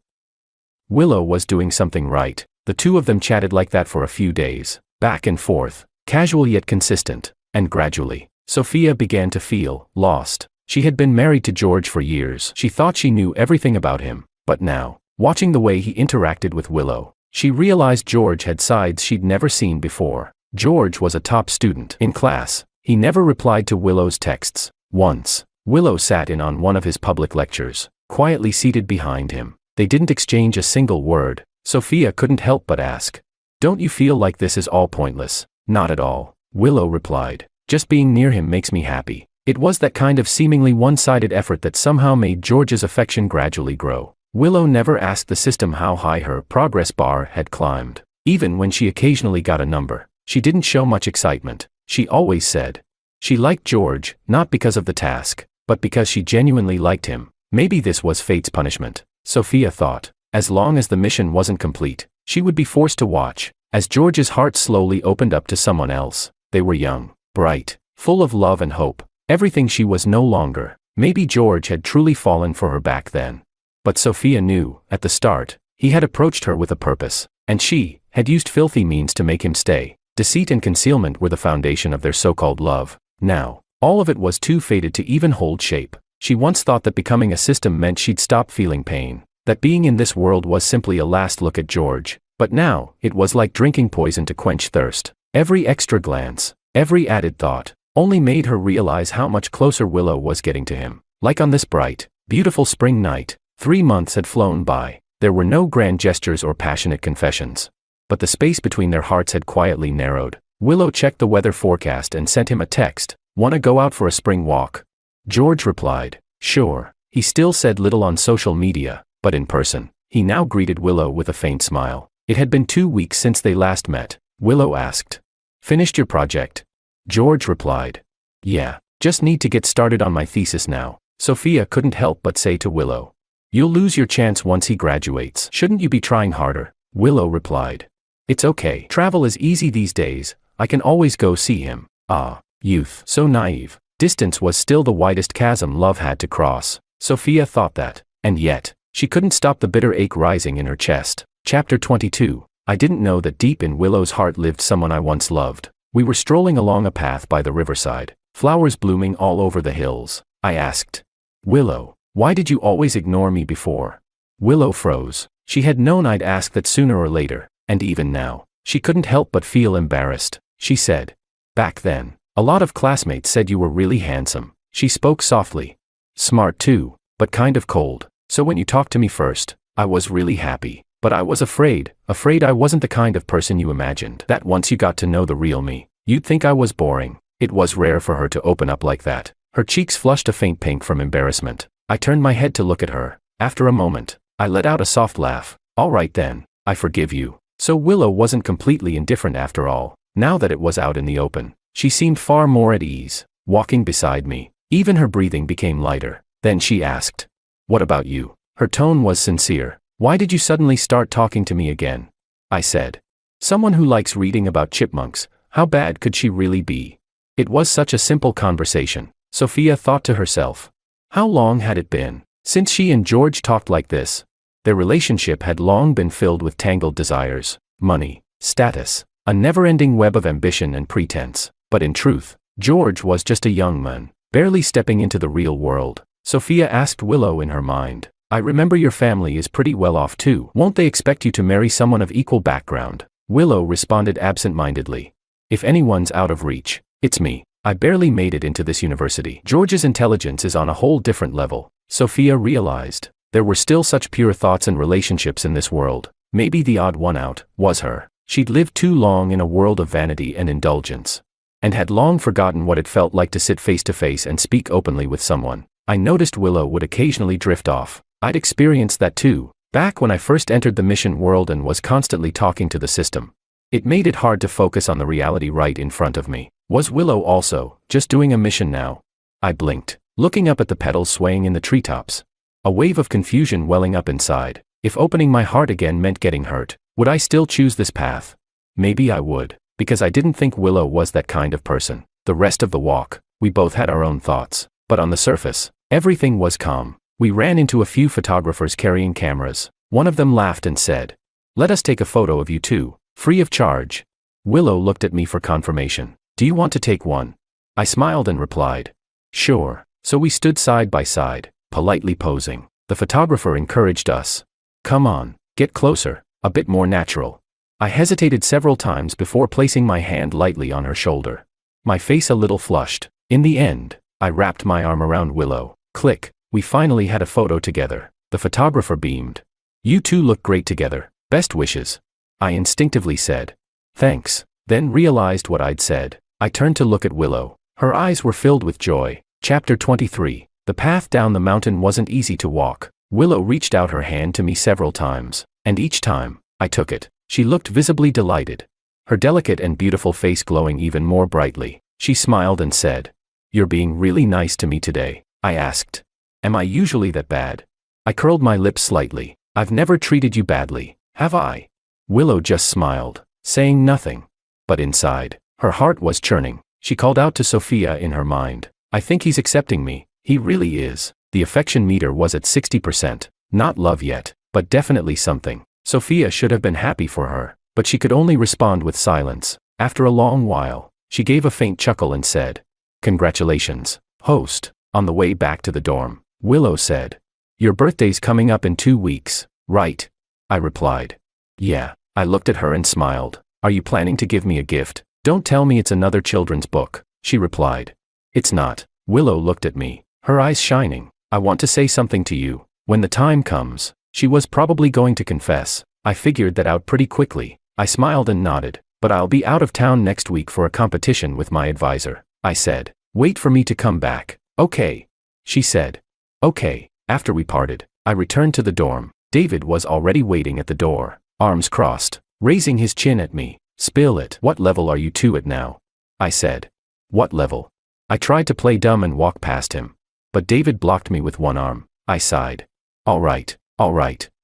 Willow was doing something right. The two of them chatted like that for a few days, back and forth, casual yet consistent, and gradually, Sophia began to feel lost. She had been married to George for years. She thought she knew everything about him, but now, watching the way he interacted with Willow, she realized George had sides she'd never seen before. George was a top student in class. He never replied to Willow's texts. Once, Willow sat in on one of his public lectures, quietly seated behind him. They didn't exchange a single word. Sophia couldn't help but ask, "Don't you feel like this is all pointless?" "Not at all," Willow replied. "Just being near him makes me happy." It was that kind of seemingly one-sided effort that somehow made George's affection gradually grow. Willow never asked the system how high her progress bar had climbed. Even when she occasionally got a number, she didn't show much excitement. She always said she liked George, not because of the task, but because she genuinely liked him. Maybe this was fate's punishment, Sophia thought. As long as the mission wasn't complete, she would be forced to watch as George's heart slowly opened up to someone else. They were young, bright, full of love and hope. Everything she was no longer. Maybe George had truly fallen for her back then. But Sophia knew, at the start, he had approached her with a purpose, and she had used filthy means to make him stay. Deceit and concealment were the foundation of their so-called love. Now, all of it was too faded to even hold shape. She once thought that becoming a system meant she'd stop feeling pain, that being in this world was simply a last look at George. But now, it was like drinking poison to quench thirst. Every extra glance, every added thought, only made her realize how much closer Willow was getting to him. Like on this bright, beautiful spring night, 3 months had flown by. There were no grand gestures or passionate confessions. But the space between their hearts had quietly narrowed. Willow checked the weather forecast and sent him a text. "Wanna go out for a spring walk?" George replied, "Sure." He still said little on social media, but in person, he now greeted Willow with a faint smile. It had been 2 weeks since they last met. Willow asked, "Finished your project?" George replied, "Yeah, just need to get started on my thesis now." Sophia couldn't help but say to Willow, "You'll lose your chance once he graduates. Shouldn't you be trying harder?" Willow replied, "It's okay. Travel is easy these days. I can always go see him." Ah, youth, so naive. Distance was still the widest chasm love had to cross. Sophia thought that, and yet, she couldn't stop the bitter ache rising in her chest. Chapter 22. I didn't know that deep in Willow's heart lived someone I once loved. We were strolling along a path by the riverside, flowers blooming all over the hills. I asked, "Willow, why did you always ignore me before?" Willow froze. She had known I'd ask that sooner or later, and even now, she couldn't help but feel embarrassed. She said, "Back then, a lot of classmates said you were really handsome." She spoke softly. "Smart too, but kind of cold. So when you talked to me first, I was really happy. But I was afraid I wasn't the kind of person you imagined. That once you got to know the real me, you'd think I was boring." It was rare for her to open up like that. Her cheeks flushed a faint pink from embarrassment. I turned my head to look at her. After a moment, I let out a soft laugh. "All right then, I forgive you." So Willow wasn't completely indifferent after all. Now that it was out in the open, she seemed far more at ease, walking beside me. Even her breathing became lighter. Then she asked, "What about you?" Her tone was sincere. "Why did you suddenly start talking to me again?" I said, "Someone who likes reading about chipmunks, how bad could she really be?" It was such a simple conversation. Sophia thought to herself. How long had it been since she and George talked like this? Their relationship had long been filled with tangled desires, money, status, a never-ending web of ambition and pretense. But in truth, George was just a young man, barely stepping into the real world. Sophia asked Willow in her mind, "I remember your family is pretty well off too. Won't they expect you to marry someone of equal background?" Willow responded absent-mindedly, "If anyone's out of reach, it's me. I barely made it into this university." George's intelligence is on a whole different level. Sophia realized there were still such pure thoughts and relationships in this world. Maybe the odd one out was her. She'd lived too long in a world of vanity and indulgence, and had long forgotten what it felt like to sit face to face and speak openly with someone. I noticed Willow would occasionally drift off. I'd experienced that too, back when I first entered the mission world and was constantly talking to the system. It made it hard to focus on the reality right in front of me. Was Willow also just doing a mission now? I blinked, looking up at the petals swaying in the treetops. A wave of confusion welling up inside. If opening my heart again meant getting hurt, would I still choose this path? Maybe I would, because I didn't think Willow was that kind of person. The rest of the walk, we both had our own thoughts, but on the surface, everything was calm. We ran into a few photographers carrying cameras. One of them laughed and said, Let us take a photo of you two, free of charge. Willow looked at me for confirmation. Do you want to take one? I smiled and replied, sure. So we stood side by side, politely posing. The photographer encouraged us. Come on, get closer, a bit more natural. I hesitated several times before placing my hand lightly on her shoulder. My face a little flushed. In the end, I wrapped my arm around Willow. Click, we finally had a photo together. The photographer beamed. You two look great together. Best wishes. I instinctively said. Thanks, then realized what I'd said. I turned to look at Willow. Her eyes were filled with joy. Chapter 23. The path down the mountain wasn't easy to walk. Willow reached out her hand to me several times, and each time, I took it. She looked visibly delighted. Her delicate and beautiful face glowing even more brightly. She smiled and said, "You're being really nice to me today." I asked, "Am I usually that bad?" I curled my lips slightly. "I've never treated you badly, have I?" Willow just smiled, saying nothing. But inside, her heart was churning. She called out to Sophia in her mind, "I think he's accepting me. He really is." The affection meter was at 60%. Not love yet, but definitely something. Sophia should have been happy for her, but she could only respond with silence. After a long while, she gave a faint chuckle and said, "Congratulations, host." On the way back to the dorm, Willow said, "Your birthday's coming up in 2 weeks, right?" I replied, "Yeah." I looked at her and smiled. "Are you planning to give me a gift?" "Don't tell me it's another children's book," she replied. "It's not." Willow looked at me, her eyes shining. "I want to say something to you. When the time comes." She was probably going to confess. I figured that out pretty quickly. I smiled and nodded. "But I'll be out of town next week for a competition with my advisor," I said. "Wait for me to come back." "Okay," she said. "Okay." After we parted, I returned to the dorm. David was already waiting at the door, arms crossed, raising his chin at me. "Spill it. What level are you two at now?" I said. "What level?" I tried to play dumb and walk past him. But David blocked me with one arm. I sighed. All right,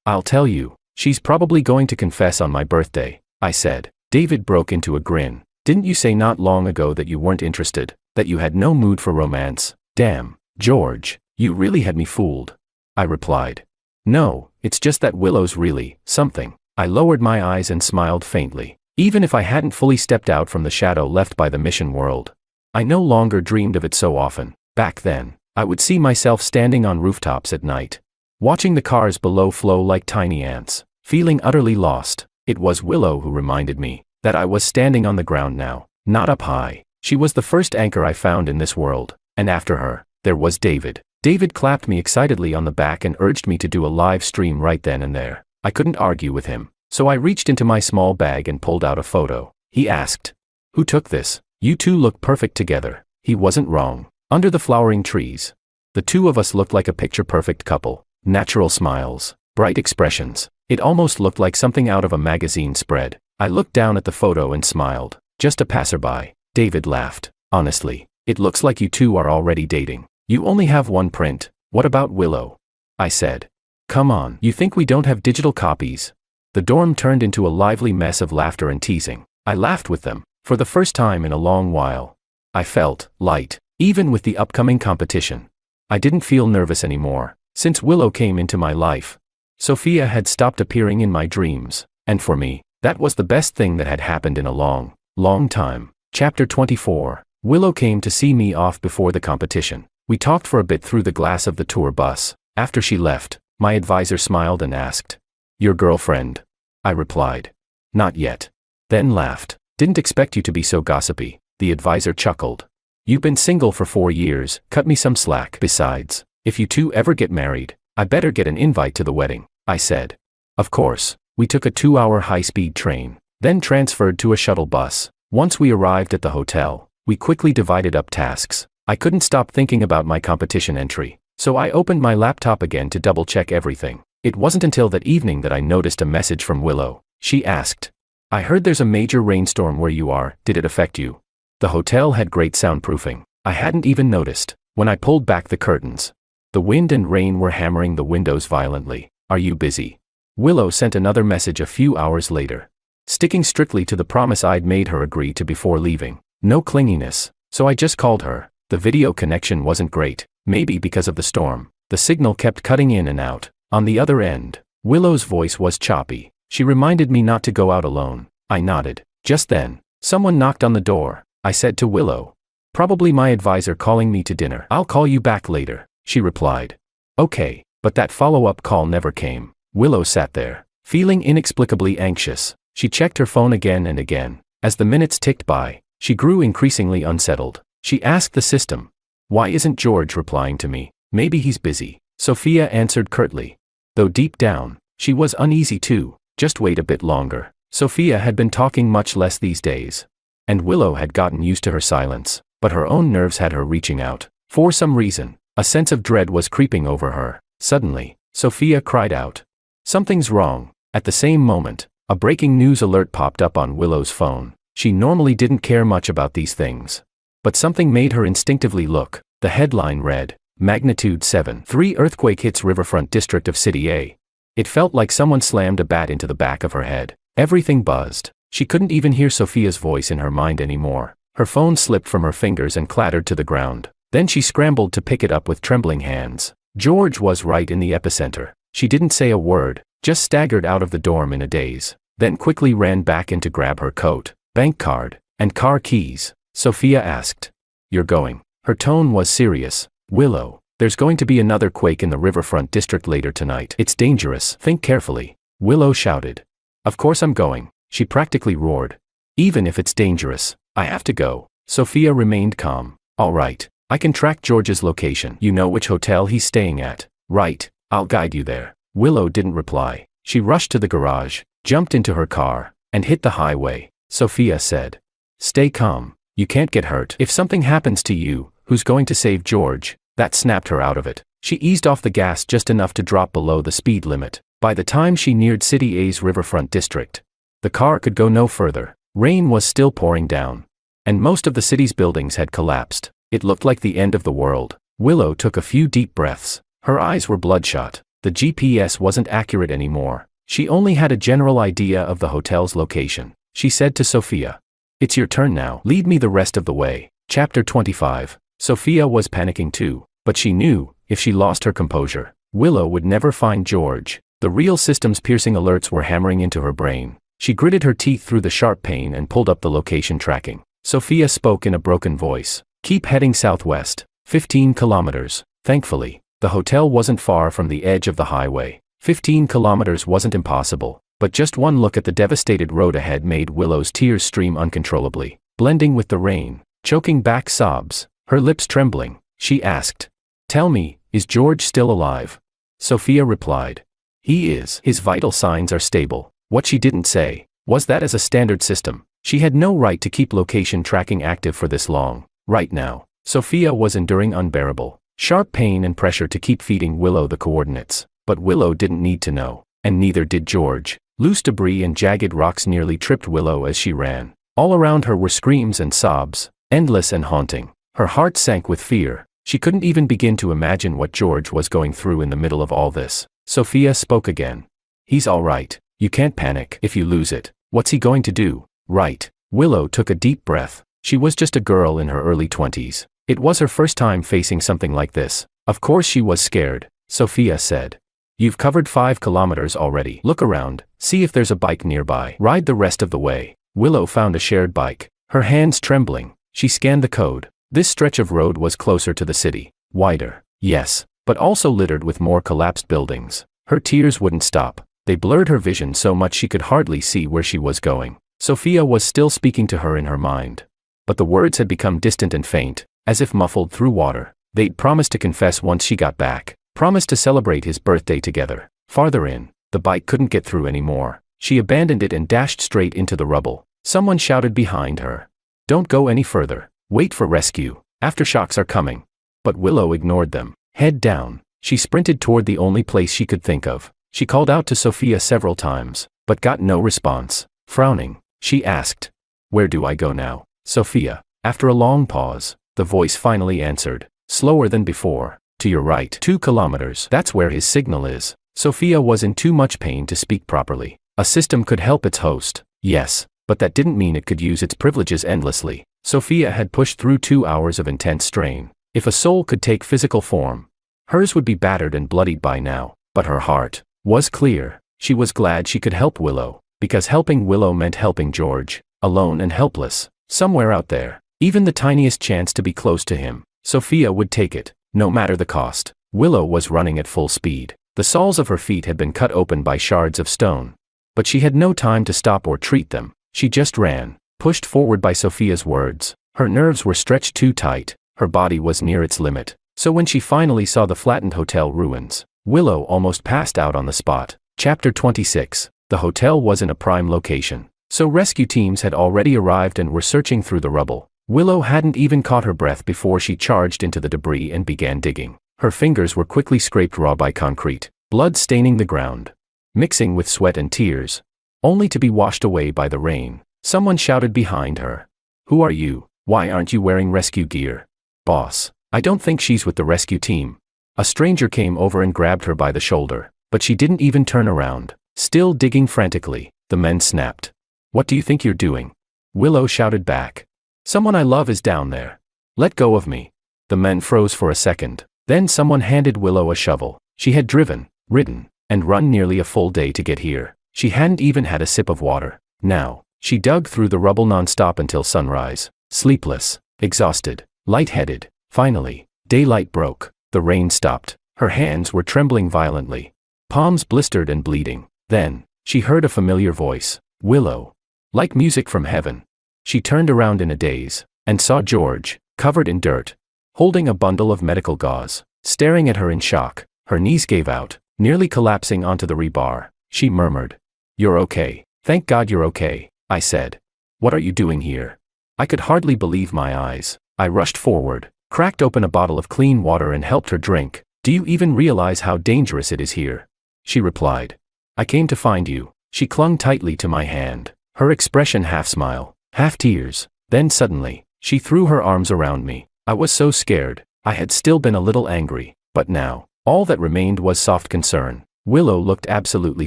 I'll tell you. She's probably going to confess on my birthday," I said. David broke into a grin. "Didn't you say not long ago that you weren't interested, that you had no mood for romance?" "Damn, George, you really had me fooled," I replied. "No, it's just that Willow's really something." I lowered my eyes and smiled faintly. Even if I hadn't fully stepped out from the shadow left by the mission world, I no longer dreamed of it so often. Back then, I would see myself standing on rooftops at night, watching the cars below flow like tiny ants, feeling utterly lost. It was Willow who reminded me that I was standing on the ground now, not up high. She was the first anchor I found in this world, and after her, there was David. David clapped me excitedly on the back and urged me to do a live stream right then and there. I couldn't argue with him, so I reached into my small bag and pulled out a photo. He asked, "Who took this?" "You two look perfect together." He wasn't wrong. Under the flowering trees, the two of us looked like a picture-perfect couple. Natural smiles, bright expressions. It almost looked like something out of a magazine spread. I looked down at the photo and smiled. "Just a passerby." David laughed. "Honestly, it looks like you two are already dating. You only have one print. What about Willow?" I said. "Come on, you think we don't have digital copies?" The dorm turned into a lively mess of laughter and teasing. I laughed with them. For the first time in a long while, I felt light, even with the upcoming competition. I didn't feel nervous anymore. Since Willow came into my life, Sophia had stopped appearing in my dreams, and for me, that was the best thing that had happened in a long, long time. Chapter 24. Willow came to see me off before the competition. We talked for a bit through the glass of the tour bus. After she left, my advisor smiled and asked, "Your girlfriend?" I replied, "Not yet." Then laughed. "Didn't expect you to be so gossipy." The advisor chuckled. "You've been single for 4 years, cut me some slack. Besides, if you two ever get married, I better get an invite to the wedding," I said. Of course, we took a 2-hour high-speed train, then transferred to a shuttle bus. Once we arrived at the hotel, we quickly divided up tasks. I couldn't stop thinking about my competition entry, so I opened my laptop again to double-check everything. It wasn't until that evening that I noticed a message from Willow. She asked, "I heard there's a major rainstorm where you are. Did it affect you?" The hotel had great soundproofing. I hadn't even noticed. When I pulled back the curtains, the wind and rain were hammering the windows violently. "Are you busy?" Willow sent another message a few hours later, sticking strictly to the promise I'd made her agree to before leaving. No clinginess, so I just called her. The video connection wasn't great, maybe because of the storm. The signal kept cutting in and out. On the other end, Willow's voice was choppy. She reminded me not to go out alone. I nodded. Just then, someone knocked on the door. I said to Willow. Probably my advisor calling me to dinner. I'll call you back later, she replied. Okay, but that follow-up call never came. Willow sat there, feeling inexplicably anxious. She checked her phone again and again. As the minutes ticked by, she grew increasingly unsettled. She asked the system, "Why isn't George replying to me? Maybe he's busy." Sophia answered curtly. Though deep down, she was uneasy too. Just wait a bit longer. Sophia had been talking much less these days. And Willow had gotten used to her silence, but her own nerves had her reaching out. For some reason, a sense of dread was creeping over her. Suddenly, Sophia cried out, "Something's wrong." At the same moment, a breaking news alert popped up on Willow's phone. She normally didn't care much about these things. But something made her instinctively look. The headline read, Magnitude 7.3 earthquake hits riverfront district of City A. It felt like someone slammed a bat into the back of her head. Everything buzzed. She couldn't even hear Sophia's voice in her mind anymore. Her phone slipped from her fingers and clattered to the ground. Then she scrambled to pick it up with trembling hands. George was right in the epicenter. She didn't say a word, just staggered out of the dorm in a daze, then quickly ran back in to grab her coat, bank card, and car keys. Sophia asked, "You're going?" Her tone was serious. "Willow, there's going to be another quake in the riverfront district later tonight. It's dangerous. Think carefully." Willow shouted. "Of course I'm going," she practically roared. "Even if it's dangerous, I have to go." Sophia remained calm. "All right, I can track George's location. You know which hotel he's staying at, right? I'll guide you there." Willow didn't reply. She rushed to the garage, jumped into her car, and hit the highway. Sophia said, "Stay calm. You can't get hurt. If something happens to you, who's going to save George?" That snapped her out of it. She eased off the gas just enough to drop below the speed limit. By the time she neared City A's riverfront district, the car could go no further. Rain was still pouring down, and most of the city's buildings had collapsed. It looked like the end of the world. Willow took a few deep breaths. Her eyes were bloodshot. The GPS wasn't accurate anymore. She only had a general idea of the hotel's location. She said to Sophia, "It's your turn now. Lead me the rest of the way." Chapter 25. Sophia was panicking too, but she knew, if she lost her composure, Willow would never find George. The real system's piercing alerts were hammering into her brain. She gritted her teeth through the sharp pain and pulled up the location tracking. Sophia spoke in a broken voice. "Keep heading southwest, 15 kilometers. Thankfully, the hotel wasn't far from the edge of the highway. 15 kilometers wasn't impossible, but just one look at the devastated road ahead made Willow's tears stream uncontrollably, blending with the rain, choking back sobs. Her lips trembling, she asked, "Tell me, is George still alive?" Sophia replied, "He is. His vital signs are stable." What she didn't say was that as a standard system, she had no right to keep location tracking active for this long. Right now, Sophia was enduring unbearable, sharp pain and pressure to keep feeding Willow the coordinates. But Willow didn't need to know, and neither did George. Loose debris and jagged rocks nearly tripped Willow as she ran. All around her were screams and sobs, endless and haunting. Her heart sank with fear. She couldn't even begin to imagine what George was going through in the middle of all this. Sophia spoke again. "He's all right. You can't panic. If you lose it, what's he going to do?" "Right." Willow took a deep breath. She was just a girl in her early 20s. It was her first time facing something like this. Of course she was scared. Sophia said, "You've covered 5 kilometers already. Look around, see if there's a bike nearby. Ride the rest of the way." Willow found a shared bike. Her hands trembling, she scanned the code. This stretch of road was closer to the city. Wider, yes, but also littered with more collapsed buildings. Her tears wouldn't stop. They blurred her vision so much she could hardly see where she was going. Sophia was still speaking to her in her mind. But the words had become distant and faint, as if muffled through water. They'd promised to confess once she got back, promised to celebrate his birthday together. Farther in, the bike couldn't get through anymore. She abandoned it and dashed straight into the rubble. Someone shouted behind her, "Don't go any further. Wait for rescue. Aftershocks are coming." But Willow ignored them. Head down, she sprinted toward the only place she could think of. She called out to Sophia several times, but got no response. Frowning, she asked, "Where do I go now?" Sophia. After a long pause, the voice finally answered, slower than before, "To your right. 2 kilometers. That's where his signal is." Sophia was in too much pain to speak properly. A system could help its host, yes, but that didn't mean it could use its privileges endlessly. Sophia had pushed through 2 hours of intense strain. If a soul could take physical form, hers would be battered and bloodied by now, but her heart was clear. She was glad she could help Willow, because helping Willow meant helping George, alone and helpless, somewhere out there. Even the tiniest chance to be close to him, Sophia would take it, no matter the cost. Willow was running at full speed. The soles of her feet had been cut open by shards of stone. But she had no time to stop or treat them. She just ran, pushed forward by Sophia's words. Her nerves were stretched too tight, her body was near its limit. So when she finally saw the flattened hotel ruins, Willow almost passed out on the spot. Chapter 26. The hotel was in a prime location, so rescue teams had already arrived and were searching through the rubble. Willow hadn't even caught her breath before she charged into the debris and began digging. Her fingers were quickly scraped raw by concrete, blood staining the ground, mixing with sweat and tears, only to be washed away by the rain. Someone shouted behind her. "Who are you? Why aren't you wearing rescue gear?" "Boss, I don't think she's with the rescue team." A stranger came over and grabbed her by the shoulder, but she didn't even turn around. Still digging frantically, the men snapped. "What do you think you're doing?" Willow shouted back. "Someone I love is down there. Let go of me." The men froze for a second. Then someone handed Willow a shovel. She had driven, ridden, and run nearly a full day to get here. She hadn't even had a sip of water. Now, she dug through the rubble nonstop until sunrise. Sleepless, exhausted, lightheaded. Finally, daylight broke. The rain stopped. Her hands were trembling violently. Palms blistered and bleeding. Then, she heard a familiar voice. "Willow." Like music from heaven. She turned around in a daze, and saw George, covered in dirt, holding a bundle of medical gauze, staring at her in shock. Her knees gave out, nearly collapsing onto the rebar. She murmured, "You're okay. Thank God you're okay," I said. "What are you doing here?" I could hardly believe my eyes. I rushed forward, cracked open a bottle of clean water and helped her drink. "Do you even realize how dangerous it is here?" She replied. "I came to find you." She clung tightly to my hand, her expression half smile, half tears. Then suddenly, she threw her arms around me. I was so scared. I had still been a little angry, but now, all that remained was soft concern. Willow looked absolutely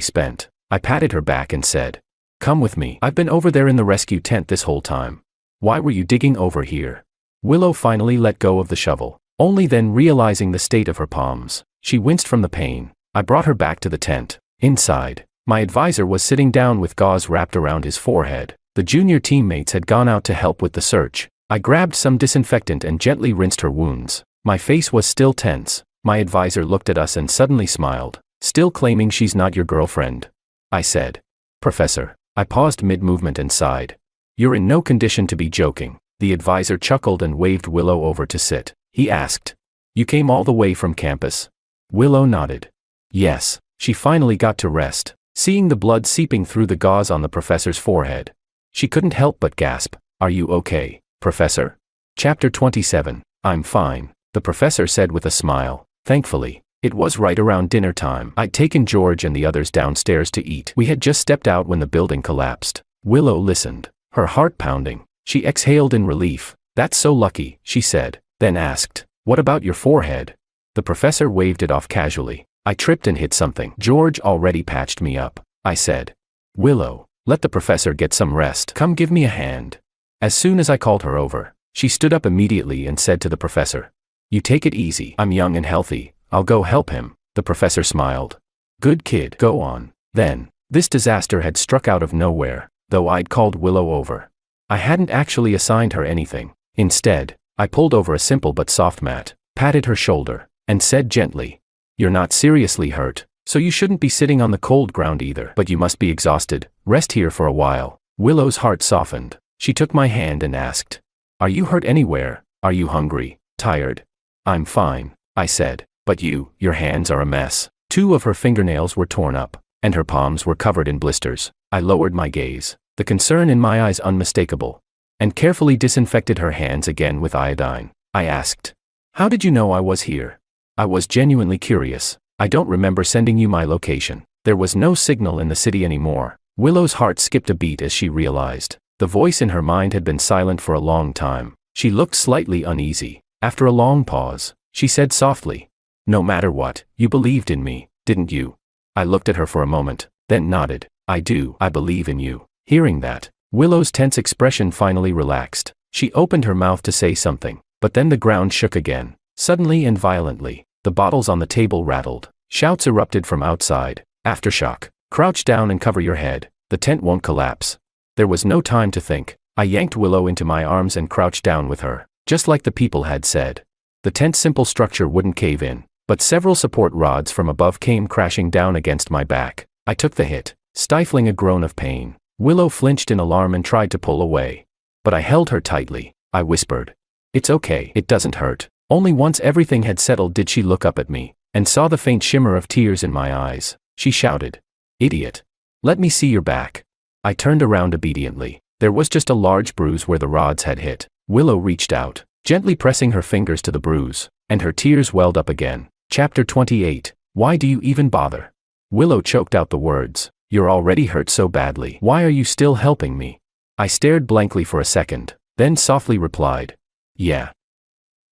spent. I patted her back and said, "Come with me. I've been over there in the rescue tent this whole time." "Why were you digging over here?" Willow finally let go of the shovel, only then realizing the state of her palms. She winced from the pain. I brought her back to the tent. Inside, my advisor was sitting down with gauze wrapped around his forehead. The junior teammates had gone out to help with the search. I grabbed some disinfectant and gently rinsed her wounds. My face was still tense. My advisor looked at us and suddenly smiled. "Still claiming she's not your girlfriend?" I said. "Professor." I paused mid-movement and sighed. "You're in no condition to be joking." The advisor chuckled and waved Willow over to sit. He asked, "You came all the way from campus?" Willow nodded. "Yes." She finally got to rest, seeing the blood seeping through the gauze on the professor's forehead. She couldn't help but gasp, "Are you okay, Professor?" Chapter 27. "I'm fine," the professor said with a smile. Thankfully, it was right around dinner time. I'd taken George and the others downstairs to eat. We had just stepped out when the building collapsed. Willow listened, her heart pounding. She exhaled in relief. "That's so lucky," she said, then asked, "What about your forehead?" The professor waved it off casually. "I tripped and hit something. George already patched me up," I said. "Willow, let the professor get some rest. Come give me a hand." As soon as I called her over, she stood up immediately and said to the professor, "You take it easy. I'm young and healthy. I'll go help him." The professor smiled. "Good kid, go on." Then, this disaster had struck out of nowhere, though I'd called Willow over. I hadn't actually assigned her anything. Instead, I pulled over a simple but soft mat, patted her shoulder, and said gently, "You're not seriously hurt, so you shouldn't be sitting on the cold ground either. But you must be exhausted. Rest here for a while." Willow's heart softened. She took my hand and asked, "Are you hurt anywhere? Are you hungry? Tired?" "I'm fine," I said. "But your hands are a mess." 2 of her fingernails were torn up, and her palms were covered in blisters. I lowered my gaze, the concern in my eyes unmistakable, and carefully disinfected her hands again with iodine. I asked, "How did you know I was here?" I was genuinely curious. "I don't remember sending you my location." There was no signal in the city anymore. Willow's heart skipped a beat as she realized. The voice in her mind had been silent for a long time. She looked slightly uneasy. After a long pause, she said softly, "No matter what, you believed in me, didn't you?" I looked at her for a moment, then nodded. "I do. I believe in you." Hearing that, Willow's tense expression finally relaxed. She opened her mouth to say something, but then the ground shook again. Suddenly and violently, the bottles on the table rattled. Shouts erupted from outside. "Aftershock! Crouch down and cover your head, the tent won't collapse. There was no time to think. I yanked Willow into my arms and crouched down with her, just like the people had said. The tent's simple structure wouldn't cave in, but several support rods from above came crashing down against my back. I took the hit, stifling a groan of pain. Willow flinched in alarm and tried to pull away. But I held her tightly. I whispered, "It's okay, it doesn't hurt." Only once everything had settled did she look up at me, and saw the faint shimmer of tears in my eyes. She shouted, "Idiot. Let me see your back." I turned around obediently. There was just a large bruise where the rods had hit. Willow reached out, gently pressing her fingers to the bruise, and her tears welled up again. Chapter 28. Why do you even bother? Willow choked out the words. You're already hurt so badly. Why are you still helping me? I stared blankly for a second, then softly replied, "Yeah.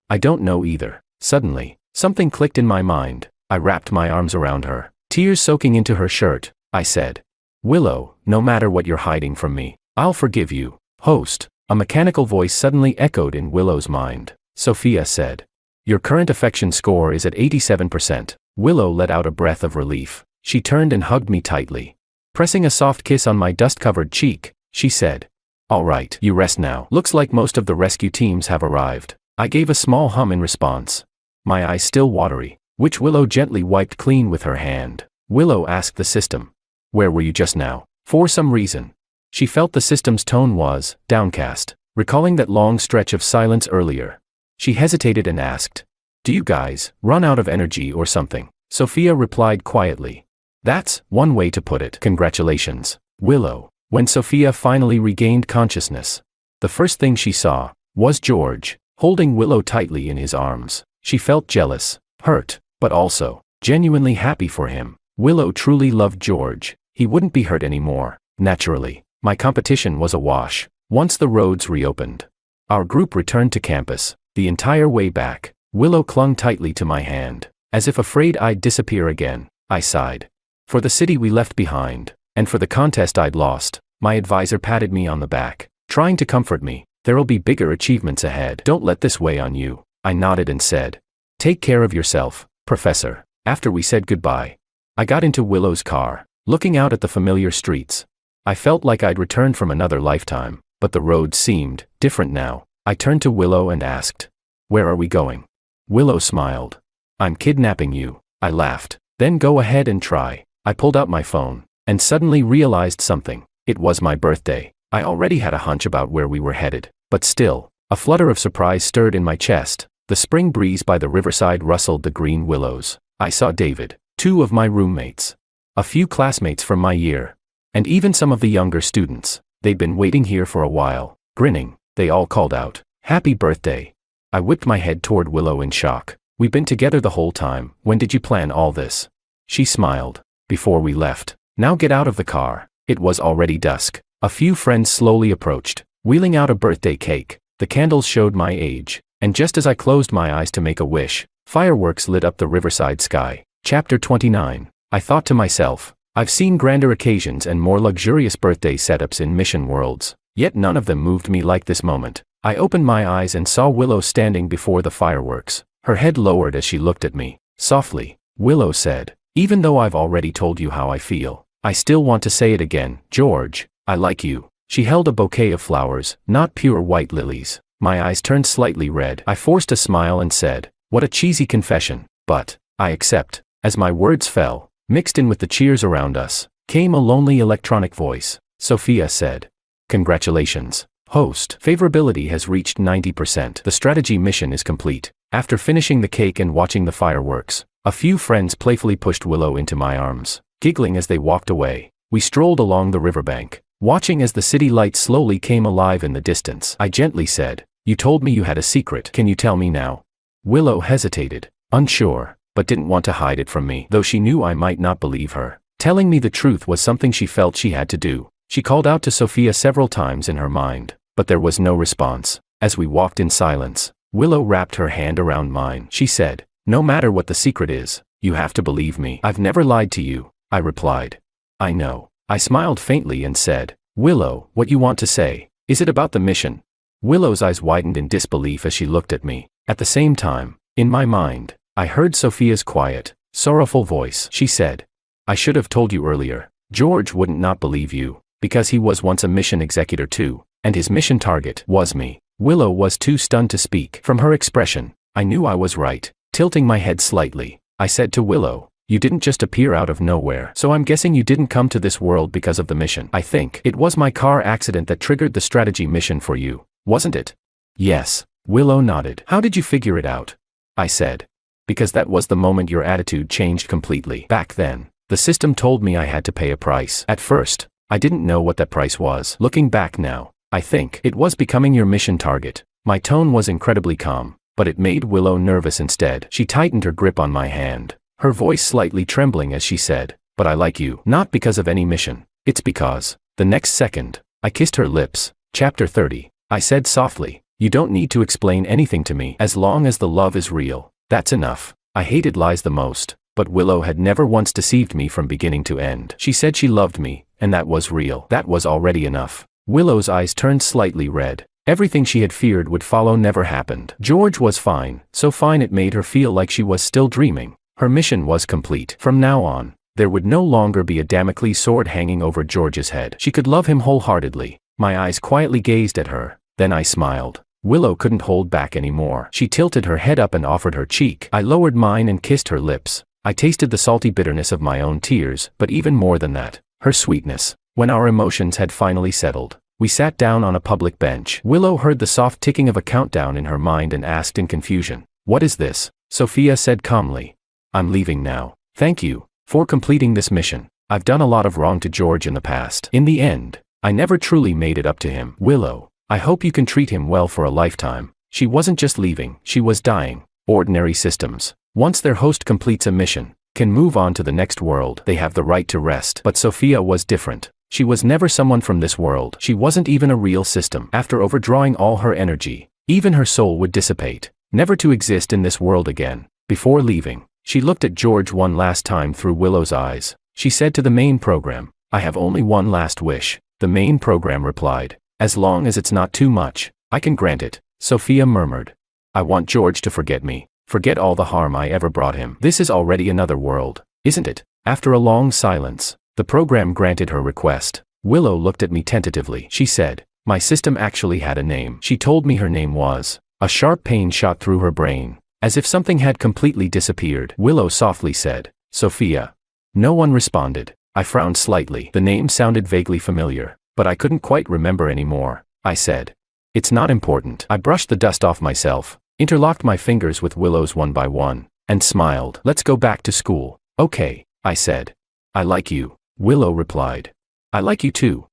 I don't know either." Suddenly, something clicked in my mind. I wrapped my arms around her, tears soaking into her shirt. I said, "Willow, no matter what you're hiding from me, I'll forgive you." Host. A mechanical voice suddenly echoed in Willow's mind. Sophia said, "Your current affection score is at 87%. Willow let out a breath of relief. She turned and hugged me tightly. Pressing a soft kiss on my dust-covered cheek, she said, "All right, you rest now. Looks like most of the rescue teams have arrived." I gave a small hum in response, my eyes still watery, which Willow gently wiped clean with her hand. Willow asked the system, "Where were you just now?" For some reason, she felt the system's tone was downcast, recalling that long stretch of silence earlier. She hesitated and asked, "Do you guys run out of energy or something?" Sophia replied quietly, "That's one way to put it. Congratulations, Willow." When Sophia finally regained consciousness, the first thing she saw was George, holding Willow tightly in his arms. She felt jealous, hurt, but also genuinely happy for him. Willow truly loved George. He wouldn't be hurt anymore. Naturally, my competition was a wash. Once the roads reopened, our group returned to campus. The entire way back, Willow clung tightly to my hand, as if afraid I'd disappear again. I sighed. For the city we left behind, and for the contest I'd lost. My advisor patted me on the back, trying to comfort me. "There'll be bigger achievements ahead. Don't let this weigh on you." I nodded and said, "Take care of yourself, Professor." After we said goodbye, I got into Willow's car, looking out at the familiar streets. I felt like I'd returned from another lifetime, but the roads seemed different now. I turned to Willow and asked, "Where are we going?" Willow smiled. "I'm kidnapping you." I laughed. "Then go ahead and try." I pulled out my phone, and suddenly realized something. It was my birthday. I already had a hunch about where we were headed, but still, a flutter of surprise stirred in my chest. The spring breeze by the riverside rustled the green willows. I saw David, 2 of my roommates, a few classmates from my year, and even some of the younger students. They'd been waiting here for a while. Grinning, they all called out, "Happy birthday." I whipped my head toward Willow in shock. "We've been together the whole time. When did you plan all this?" She smiled. "Before we left." "Now get out of the car." It was already dusk. A few friends slowly approached, wheeling out a birthday cake. The candles showed my age, and just as I closed my eyes to make a wish, fireworks lit up the riverside sky. Chapter 29. I thought to myself, I've seen grander occasions and more luxurious birthday setups in mission worlds, yet none of them moved me like this moment. I opened my eyes and saw Willow standing before the fireworks. Her head lowered as she looked at me. Softly, Willow said, "Even though I've already told you how I feel, I still want to say it again. George, I like you." She held a bouquet of flowers, not pure white lilies. My eyes turned slightly red. I forced a smile and said, "What a cheesy confession, but I accept." As my words fell, mixed in with the cheers around us, came a lonely electronic voice. Sophia said, "Congratulations, host. Favorability has reached 90%. The strategy mission is complete." After finishing the cake and watching the fireworks, a few friends playfully pushed Willow into my arms. Giggling as they walked away, we strolled along the riverbank, watching as the city lights slowly came alive in the distance. I gently said, "You told me you had a secret. Can you tell me now?" Willow hesitated, unsure, but didn't want to hide it from me, though she knew I might not believe her. Telling me the truth was something she felt she had to do. She called out to Sophia several times in her mind, but there was no response. As we walked in silence, Willow wrapped her hand around mine. She said, "No matter what the secret is, you have to believe me." "I've never lied to you," I replied. "I know." I smiled faintly and said, "Willow, what you want to say? Is it about the mission?" Willow's eyes widened in disbelief as she looked at me. At the same time, in my mind, I heard Sophia's quiet, sorrowful voice. She said, "I should have told you earlier, George wouldn't not believe you, because he was once a mission executor too, and his mission target was me. Willow was too stunned to speak. From her expression, I knew I was right. Tilting my head slightly, I said to Willow, "You didn't just appear out of nowhere, so I'm guessing you didn't come to this world because of the mission." "I think it was my car accident that triggered the strategy mission for you, wasn't it?" "Yes." Willow nodded. "How did you figure it out?" I said. "Because that was the moment your attitude changed completely. Back then, the system told me I had to pay a price. At first, I didn't know what that price was. Looking back now, I think it was becoming your mission target." My tone was incredibly calm, but it made Willow nervous instead. She tightened her grip on my hand, her voice slightly trembling as she said, "But I like you. Not because of any mission. It's because." The next second, I kissed her lips. Chapter 30. I said softly, "You don't need to explain anything to me. As long as the love is real, that's enough." I hated lies the most, but Willow had never once deceived me from beginning to end. She said she loved me, and that was real. That was already enough. Willow's eyes turned slightly red. Everything she had feared would follow never happened. George was fine, so fine it made her feel like she was still dreaming. Her mission was complete. From now on, there would no longer be a Damocles sword hanging over George's head. She could love him wholeheartedly. My eyes quietly gazed at her, then I smiled. Willow couldn't hold back anymore. She tilted her head up and offered her cheek. I lowered mine and kissed her lips. I tasted the salty bitterness of my own tears, but even more than that, her sweetness. When our emotions had finally settled, we sat down on a public bench. Willow heard the soft ticking of a countdown in her mind and asked in confusion, "What is this?" Sophia said calmly, "I'm leaving now. Thank you for completing this mission. I've done a lot of wrong to George in the past. In the end, I never truly made it up to him. Willow, I hope you can treat him well for a lifetime." She wasn't just leaving, she was dying. Ordinary systems, once their host completes a mission, can move on to the next world. They have the right to rest. But Sophia was different. She was never someone from this world. She wasn't even a real system. After overdrawing all her energy, even her soul would dissipate, never to exist in this world again. Before leaving, she looked at George one last time through Willow's eyes. She said to the main program, "I have only one last wish." The main program replied, "As long as it's not too much, I can grant it." Sophia murmured, "I want George to forget me, forget all the harm I ever brought him." "This is already another world, isn't it?" After a long silence, the program granted her request. Willow looked at me tentatively. She said, "My system actually had a name." She told me her name was. A sharp pain shot through her brain, as if something had completely disappeared. Willow softly said, "Sophia." No one responded. I frowned slightly. The name sounded vaguely familiar, but I couldn't quite remember anymore. I said, "It's not important." I brushed the dust off myself, interlocked my fingers with Willow's one by one, and smiled. "Let's go back to school." "Okay," I said. "I like you," Willow replied. "I like you too."